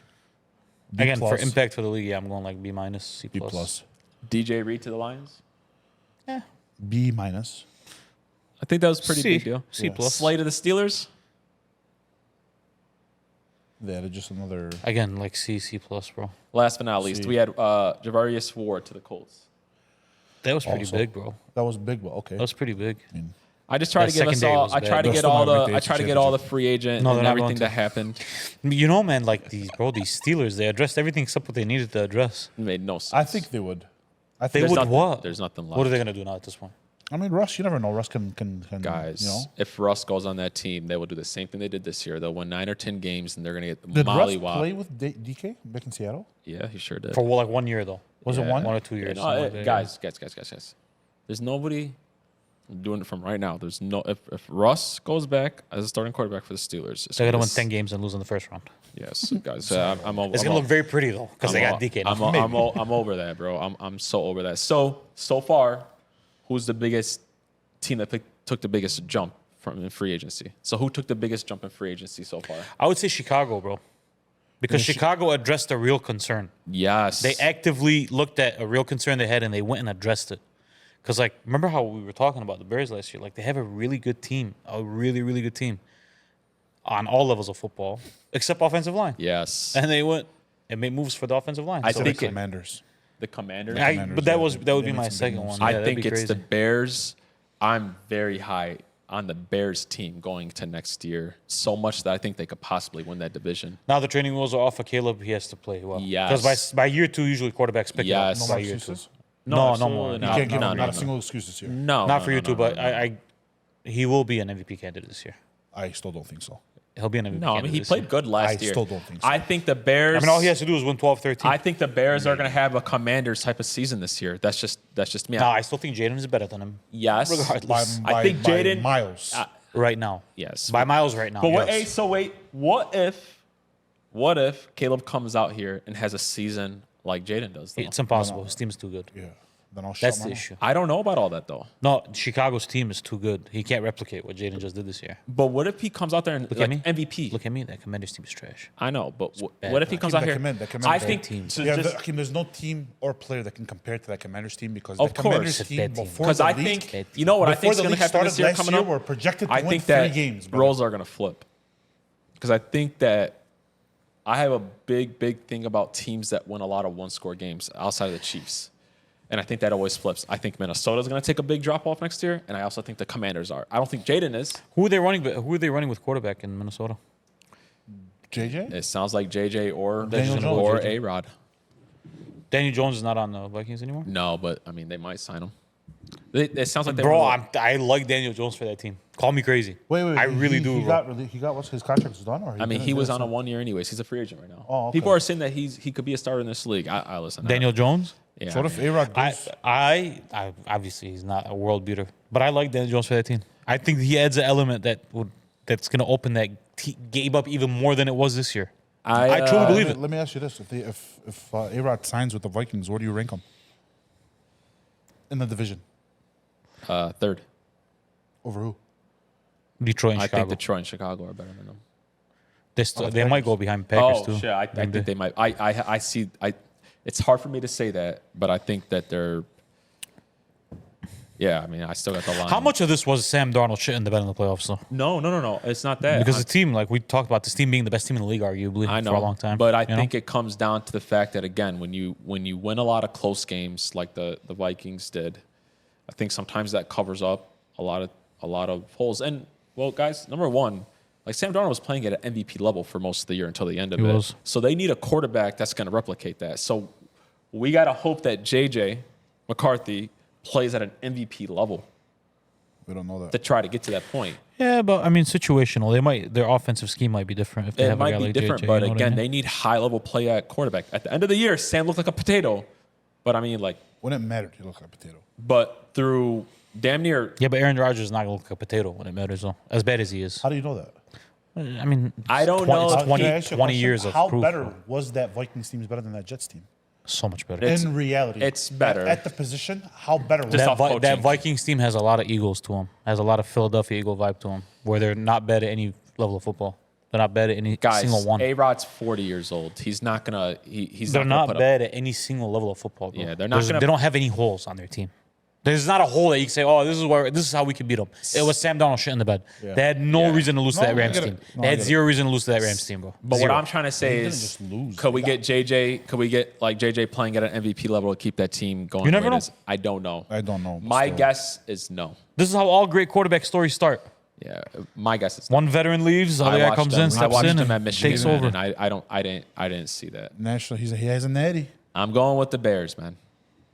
Again, for plus. impact for the league, yeah, I'm going like B-, C+. B plus. DJ Reed to the Lions. B minus. I think that was a pretty C. big deal. C+. Slay to the Steelers. They added just another. Again, like C+, bro. Last but not least, C. we had Javarius Ward to the Colts. That was pretty Also. big, bro. That was big, but okay. That was pretty big. I just try to That give us secondary all. was I try bad. to They're get still all not the. make the I try to AFC get all the championship. free agent No, they're and not everything going that to. happened. You know, man, like these Steelers, they addressed everything except what they needed to address. It made no sense. I think they would. I They think would nothing- what? There's nothing left. What are they going to do now at this point? I mean, Russ. You never know. Russ can Guys, You know. if Russ goes on that team, they will do the same thing they did this year. They'll win 9 or 10 games, and they're going to get Did Russ mollywopped. play with DK back in Seattle? Yeah, he sure did. For like 1 year, though. Was it Yeah. one? 1 or 2 years. No, something like that, yeah. guys. There's nobody. I'm doing it from right now. There's no. If Russ goes back as a starting quarterback for the Steelers, They're going to win 10 games and lose in the first round. Yes, guys. I'm over. It's going to look very pretty, though, because they got DK now. I'm over that, bro. I'm so over that. So far, who's the biggest team that took the biggest jump from in free agency? So who took the biggest jump in free agency so far? I would say Chicago, bro. Because Chicago addressed a real concern. Yes. They actively looked at a real concern they had and they went and addressed it. Because, like, remember how we were talking about the Bears last year? Like, they have a really good team, a really, really good team on all levels of football, except offensive line. Yes. And they went and made moves for the offensive line. I So think The Commanders. the Commanders. but that would They be made my some big second moves. one. I Yeah, that'd think be it's crazy. the Bears. I'm very high on the Bears team going to next year. So much that I think they could possibly win that division. Now the training wheels are off of Caleb. He has to play well. Yes. Because by year 2, usually quarterbacks pick Yes. it up. No by more year 2. excuses. No absolutely more. You not. can't give No, him no, not a no. single excuse this year. No, Not no, for you no, two, no, but no, no. he will be an MVP candidate this year. I still don't think so. He'll be an MVP No, I candidate mean, he this played year. good last I year. still don't think so. I think the Bears. I mean, all he has to do is win 12-13. I think the Bears are going to have a Commanders type of season this year. That's just me. Nah, I still think Jaden is better than him Yes. regardless. I think by Jaden- miles. right now. Yes. By miles right now. But yes. hey, so wait, what if Caleb comes out here and has a season like Jaden does? Though? It's impossible. His team is too good. Yeah. Then I'll shut That's my the mouth. issue. I don't know about all that though. No, Chicago's team is too good. He can't replicate what Jaden just did this year. But what if he comes out there and Look like at me. MVP? Look at me. That Commanders team is trash. I know, but bad, what if he bro. comes Keep out the here? command- the command- I the think team. to Yeah, just- Hakeem, there's no team or player that can compare to that Commanders team because Of the course. Commanders It's a team bad team. before because the I league, think you know what I before think is the going to league happen this started year last coming year, up. we're projected to I win think 3 that games. Bro. roles are going to flip because I think that I have a big thing about teams that win a lot of one-score games outside of the Chiefs. And I think that always flips. I think Minnesota's going to take a big drop off next year, and I also think the Commanders are. I don't think Jaden is. Who are they running with quarterback in Minnesota? JJ? It sounds like JJ or Daniel Jones. or A-Rod. Daniel Jones is not on the Vikings anymore? No, but I mean they might sign him. It sounds like they Bro, were- I like Daniel Jones for that team. Call me crazy. Wait. I really do, He bro. got what's his contract is done, or I mean, he was on a 1 year anyways. He's a free agent right now. Oh, okay. People are saying that he could be a starter in this league. I listen. Daniel Jones? Yeah, So what if A-Rod I, goes? I obviously he's not a world beater, but I like Daniel Jones for that team. I think he adds an element that's going to open that game up even more than it was this year. I truly believe it. Let me ask you this: if A-Rod signs with the Vikings, where do you rank him in the division? third. Over who? Detroit and I Chicago. think Detroit and Chicago are better than them. They might go behind Packers Oh too. shit! I think they might. I see. It's hard for me to say that, but I think that they're. Yeah, I mean, I still got the line. How much of this was Sam Darnold shitting the bed in the playoffs though? No. It's not that. Because the team, like we talked about, this team being the best team in the league, arguably I know, for a long time. but I you know? think it comes down to the fact that again, when you win a lot of close games like the Vikings did, I think sometimes that covers up a lot of holes. And well, guys, number one, like Sam Darnold was playing at an MVP level for most of the year until the end of He it. was. So they need a quarterback that's going to replicate that. So we got to hope that JJ McCarthy plays at an MVP level We don't know to that. try to get to that point. Yeah, but I mean, situational. Their offensive scheme might be different if they It have a might guy be like different, JJ, but you know what I again, mean? they need high level play at quarterback. At the end of the year, Sam looked like a potato, but I mean, like, When it mattered, he looked like a potato. but through damn near, Yeah, but Aaron Rodgers is not going to look like a potato when it matters, though. As bad as he is. How do you know that? I mean, I don't know. It's Can I 20, Can I ask you a 20 question? years of How proof. better was that Vikings team better than that Jets team? So much better. It's- In reality, it's better. at the position. How better was Just that? off coaching. That Vikings team has a lot of Eagles to them. Has a lot of Philadelphia Eagle vibe to them, where they're not bad at any level of football. They're not bad at any guys, single one. A-Rod's 40 years old. He's not gonna. He's They're not, gonna not put bad at any single level of football. Bro. Yeah, they're not gonna- They don't have any holes on their team. There's not a hole that you can say, oh, this is how we can beat them. It was Sam Darnold shit in the bed. Yeah. They had no reason to lose to that I Rams get it. team. No, They I had get it. zero reason to lose to that Rams team, bro. But Zero. what I'm trying to say didn't is, just lose. could we get JJ? Could we get like JJ playing at an MVP level to keep that team going? You never the way it know. is? I don't know. I don't know. My Still. guess is no. This is how all great quarterback stories start. Yeah, my guess is no. One veteran leaves, the other guy comes in, I steps watched in, him at and Michigan, takes man, over. and I didn't see that. National. He has a natty. I'm going with the Bears, man.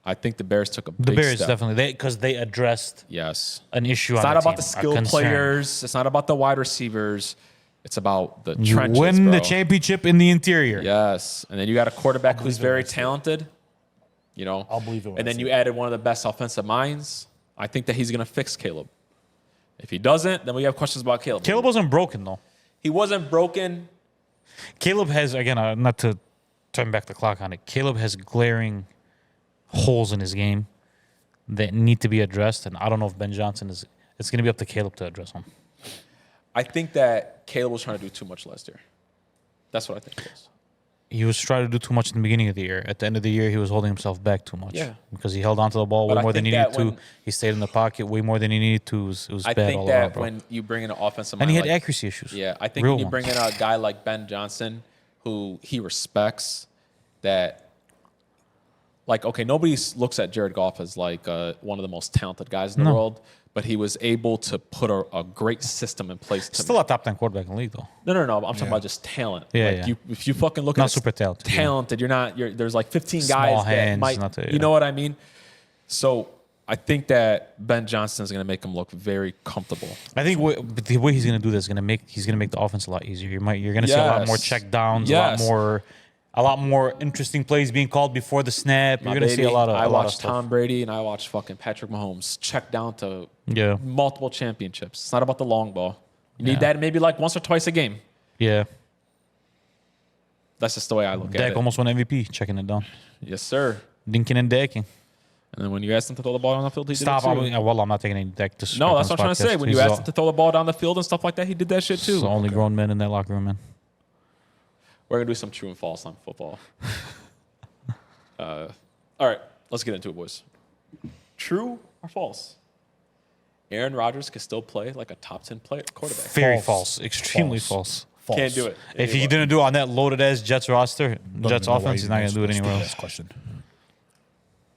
I think the Bears took a The big Bears step. definitely, because they addressed Yes. an issue It's on not the about team, the a skilled concern. players. It's not about the wide receivers. It's about the You trenches, win bro. the championship in the interior. Yes, and then you got a quarterback who's believe it very was it. talented. You know, I'll believe it when And I then see you it. added one of the best offensive minds. I think that he's going to fix Caleb. If he doesn't, then we have questions about Caleb. Caleb wasn't broken, though. He wasn't broken. Caleb has, again, not to turn back the clock on it, Caleb has glaring holes in his game that need to be addressed, and I don't know if Ben Johnson is. It's going to be up to Caleb to address them. I think that Caleb was trying to do too much last year. That's what I think it was. He was trying to do too much in the beginning of the year. At the end of the year, he was holding himself back too much. Yeah. Because he held onto the ball But way I more than he think needed that to. when- He stayed in the pocket way more than he needed to. It was I bad think all that around, bro. when you bring in an offensive And he mind had like, accuracy issues. yeah, I think Real when you ones. bring in a guy like Ben Johnson, who he respects, that, like, okay, nobody looks at Jared Goff as like one of the most talented guys in the No. world, but he was able to put a great system in place. To Still a top 10 quarterback in the league, though. no. I'm talking about just talent. Yeah, like yeah. if you fucking look Not at super talented, yeah. talented, there's like 15 Small guys that hands, might, not the- you know what I mean? So I think that Ben Johnson is going to make him look very comfortable. I think the way he's going to do this is he's going to make the offense a lot easier. You're going to see a lot more Yes. check downs, Yes. a lot more interesting plays being called before the snap. You're going to see a lot of I a lot of watched stuff. Tom Brady and I watched fucking Patrick Mahomes check down to Yeah. multiple championships. It's not about the long ball. You need Yeah. that maybe like once or twice a game. Yeah. That's just the way I look at Dak it. almost won MVP, checking it down. Yes, sir. Dinking and decking. And then when you asked him to throw the ball down the field, he Stop. did it too. I'm not taking any Dak disrespect. No, on that's this what I'm trying to podcast. say. When you He's asked him to throw the ball down the field and stuff like that, he did that shit too. the only grown men in that locker room, man. We're going to do some true and false on football. All right, let's get into it, boys. True or false? Aaron Rodgers can still play like a top 10 quarterback. Very false. Extremely false. False. Can't do it. If he didn't do it on that loaded ass Jets roster, Jets offense, he's not going to do it anywhere else. Question.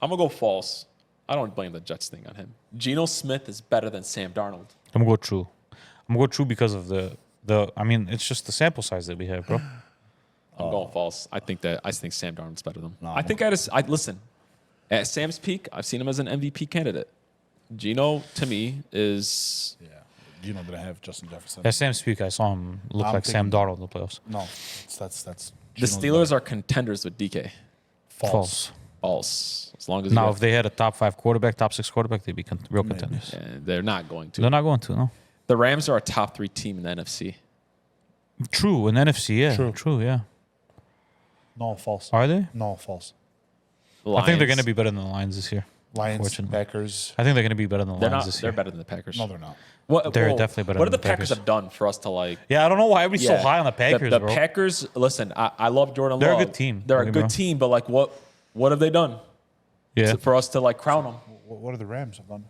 I'm going to go false. I don't blame the Jets thing on him. Geno Smith is better than Sam Darnold. I'm going to go true. I'm going to go true because of the. I mean, it's just the sample size that we have, bro. I'm going false. I think Sam Darnold's better than him. No, I think I listen. At Sam's peak, I've seen him as an MVP candidate. Geno, to me, is Yeah. You know that I have Justin Jefferson. At Sam Speak, I saw him look I'm like Sam thinking- Darnold in the playoffs. No, that's the Steelers are contenders with DK. false. False. As long as Now, you if they had a top 5 quarterback, top 6 quarterback, they'd be real contenders. and they're not going to. They're not going to, no. The Rams are a top 3 team in the NFC. True, in NFC, yeah. True. Yeah. No, false. Are they? No, false. I think they're going to Lions, be better than the Lions this year. Lions, Unfortunately. Packers. I think they're going to be better than the They're Lions not. this They're year. better than the Packers. No, they're not. They're definitely better What than do the the Packers Packers. have done for us to like? Yeah, I don't know why everybody's so Yeah. high on the Packers, The bro. Packers. Listen, I love Jordan They're a Love. good team, They're a don't get me good wrong. team, but like, what have they done Yeah. for us to like crown them? What are the Rams have done?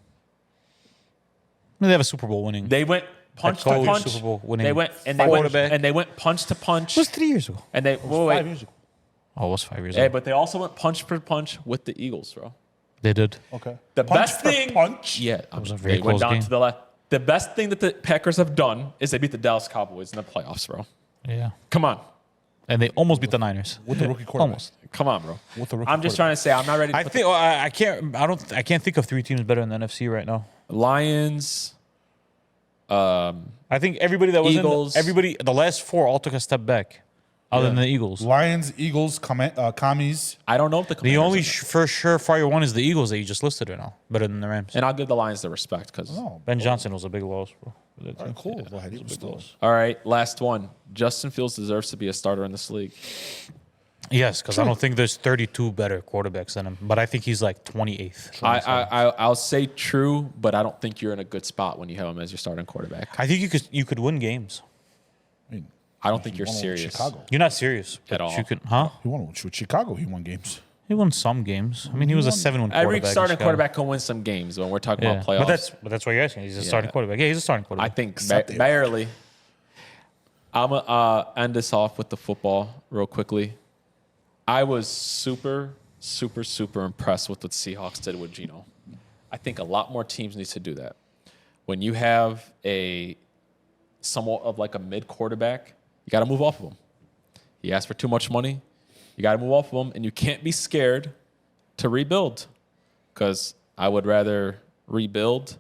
They have a Super Bowl winning. They went punch to coach, punch. Super Bowl winning They went and they went quarterback. and they went punch to punch. It was 3 years ago. And they 5 years ago. Oh, it was 5 years Hey, ago. but they also went punch for punch with the Eagles, bro. They did. Okay. The Punch best for thing, punch. yeah, was a very they went close down game. to the left. The best thing that the Packers have done is they beat the Dallas Cowboys in the playoffs, bro. Yeah. Come on, And they almost beat the Niners. With the rookie quarterback. Almost. come on, bro. With the rookie I'm just trying to say I'm not ready. To I put think I can't think of 3 teams better in the NFC right now. the Lions. I think everybody that was Eagles. the last 4 all took a step back, other than the Eagles. Lions, Eagles, commies. I don't know if the The Commanders only are- for sure fire one is the Eagles that you just listed right now, better than the Rams. and I'll give the Lions the respect because. No. Ben Johnson was a big loss, bro. for that All team. right, cool. Go ahead. He was still. All right, last one. Justin Fields deserves to be a starter in this league. Yes, because I don't think there's 32 better quarterbacks than him, but I think he's like 28th. I'll say true, but I don't think you're in a good spot when you have him as your starting quarterback. I think you could win games. I mean, I don't think you're he won with serious. Chicago. You're not serious At all. You could, huh? He won with Chicago. He won games. He won some games. I mean, he was a 7-win quarterback. Every starting This guy. quarterback can win some games when we're talking about playoffs. But that's what you're asking. He's a starting quarterback. Yeah, he's a starting I quarterback. think barely. I'm going to end this off with the football real quickly. I was super, super, super impressed with what the Seahawks did with Geno. I think a lot more teams need to do that. When you have somewhat of like a mid quarterback, you got to move off of him. He asked for too much money. You got to move off of him, and you can't be scared to rebuild, because I would rather rebuild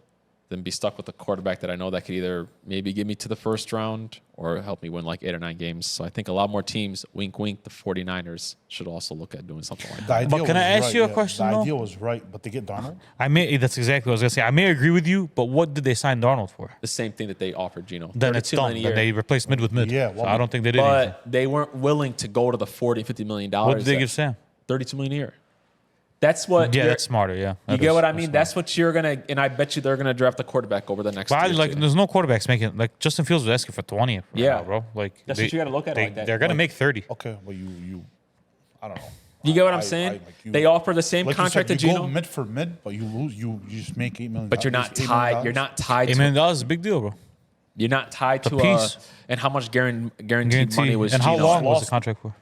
than be stuck with a quarterback that I know that could either maybe get me to the first round or help me win like 8 or 9 games. So I think a lot more teams, wink, wink, the 49ers should also look at doing something like that. But can I ask you a question, The though? idea was right, but they get Darnold? That's exactly what I was going to say. I may agree with you, but what did they sign Darnold for? The same thing that they offered Geno. Then it's 32 done. million a Then year. they replaced mid with mid. Yeah, So I don't think they did anything. But they weren't willing to go to the $40, $50 million. What did they give Sam? $32 million a year. That's what. Yeah, that's smarter. Yeah, You get what I mean? That's what you're gonna, and I bet you they're gonna draft a quarterback over the next. But year, too. there's no quarterbacks making like Justin Fields was asking for 20. Right Yeah. now, bro. Like That's what you gotta look at it like that. They're gonna make 30. Okay, well, you I don't know. You get what I'm saying? They offer the same Like contract you to said, you Geno, go mid for mid, but you lose. You just make $8 million. but you're not tied. You're not tied. $8 million is a big deal, bro. You're not tied to piece. and how much guaranteed Guaranteed. money was And how Geno? long was the contract for?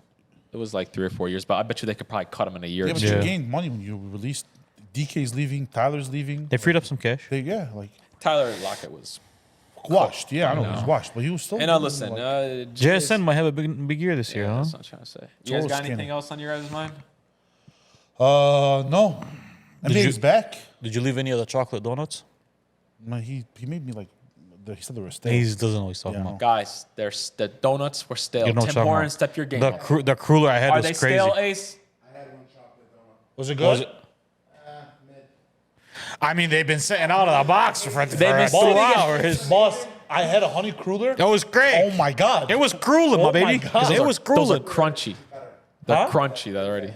It was like 3 or 4 years, but I bet you they could probably cut him in a year. Yeah, but Yeah. you gained money when you released. DK's leaving. Tyler's leaving. They freed up some cash. Like Tyler Lockett was. washed. Yeah, I know he was washed, but he was still. And listen, JSN might have a big year this year, huh? That's what I'm trying to say. You guys Joel's got anything skinny. else on your guys' mind? No. NBA's back. Did you leave any of the chocolate donuts? No, he made me like. He said they were stale. He doesn't know what he's talking Yeah. about. Guys, the donuts were stale. You know what Tim I'm talking Horton, about. step your game The up. the cruller I had Are was they crazy. stale, Ace? Was it good? I mean, they've been sitting out of the box for They've been 2 sitting- hours. Boss, I had a honey cruller. That was great. Oh my god. It was crueling, my Oh my baby. God. It was Those are crueling. crunchy. They're Huh? crunchy. They're already.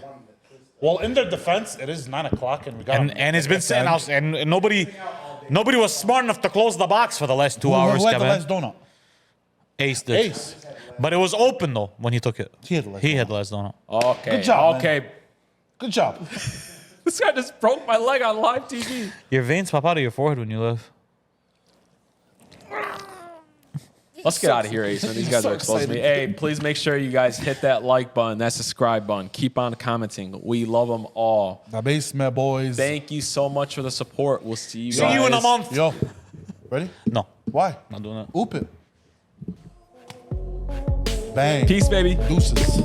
Well, in their defense, it is 9 o'clock, and we got. And it's been sitting out, and nobody was smart enough to close the box for the last 2 Who hours, had the Kevin. last donut? Ace did. Ace. But it was open, though, when he took it. He had the last He had the last donut. Okay. Good job, man. Okay. Good job. This guy just broke my leg on live TV. Your veins pop out of your forehead when you live. Let's get out of here, Ace. Man. These guys are exposing me. Hey, please make sure you guys hit that like button, that subscribe button. Keep on commenting. We love them all. The basement boys. Thank you so much for the support. We'll see you See guys. you in a month. Yo, ready? No, Why? not doing that. Oop it. Bang. Peace, baby. Deuces.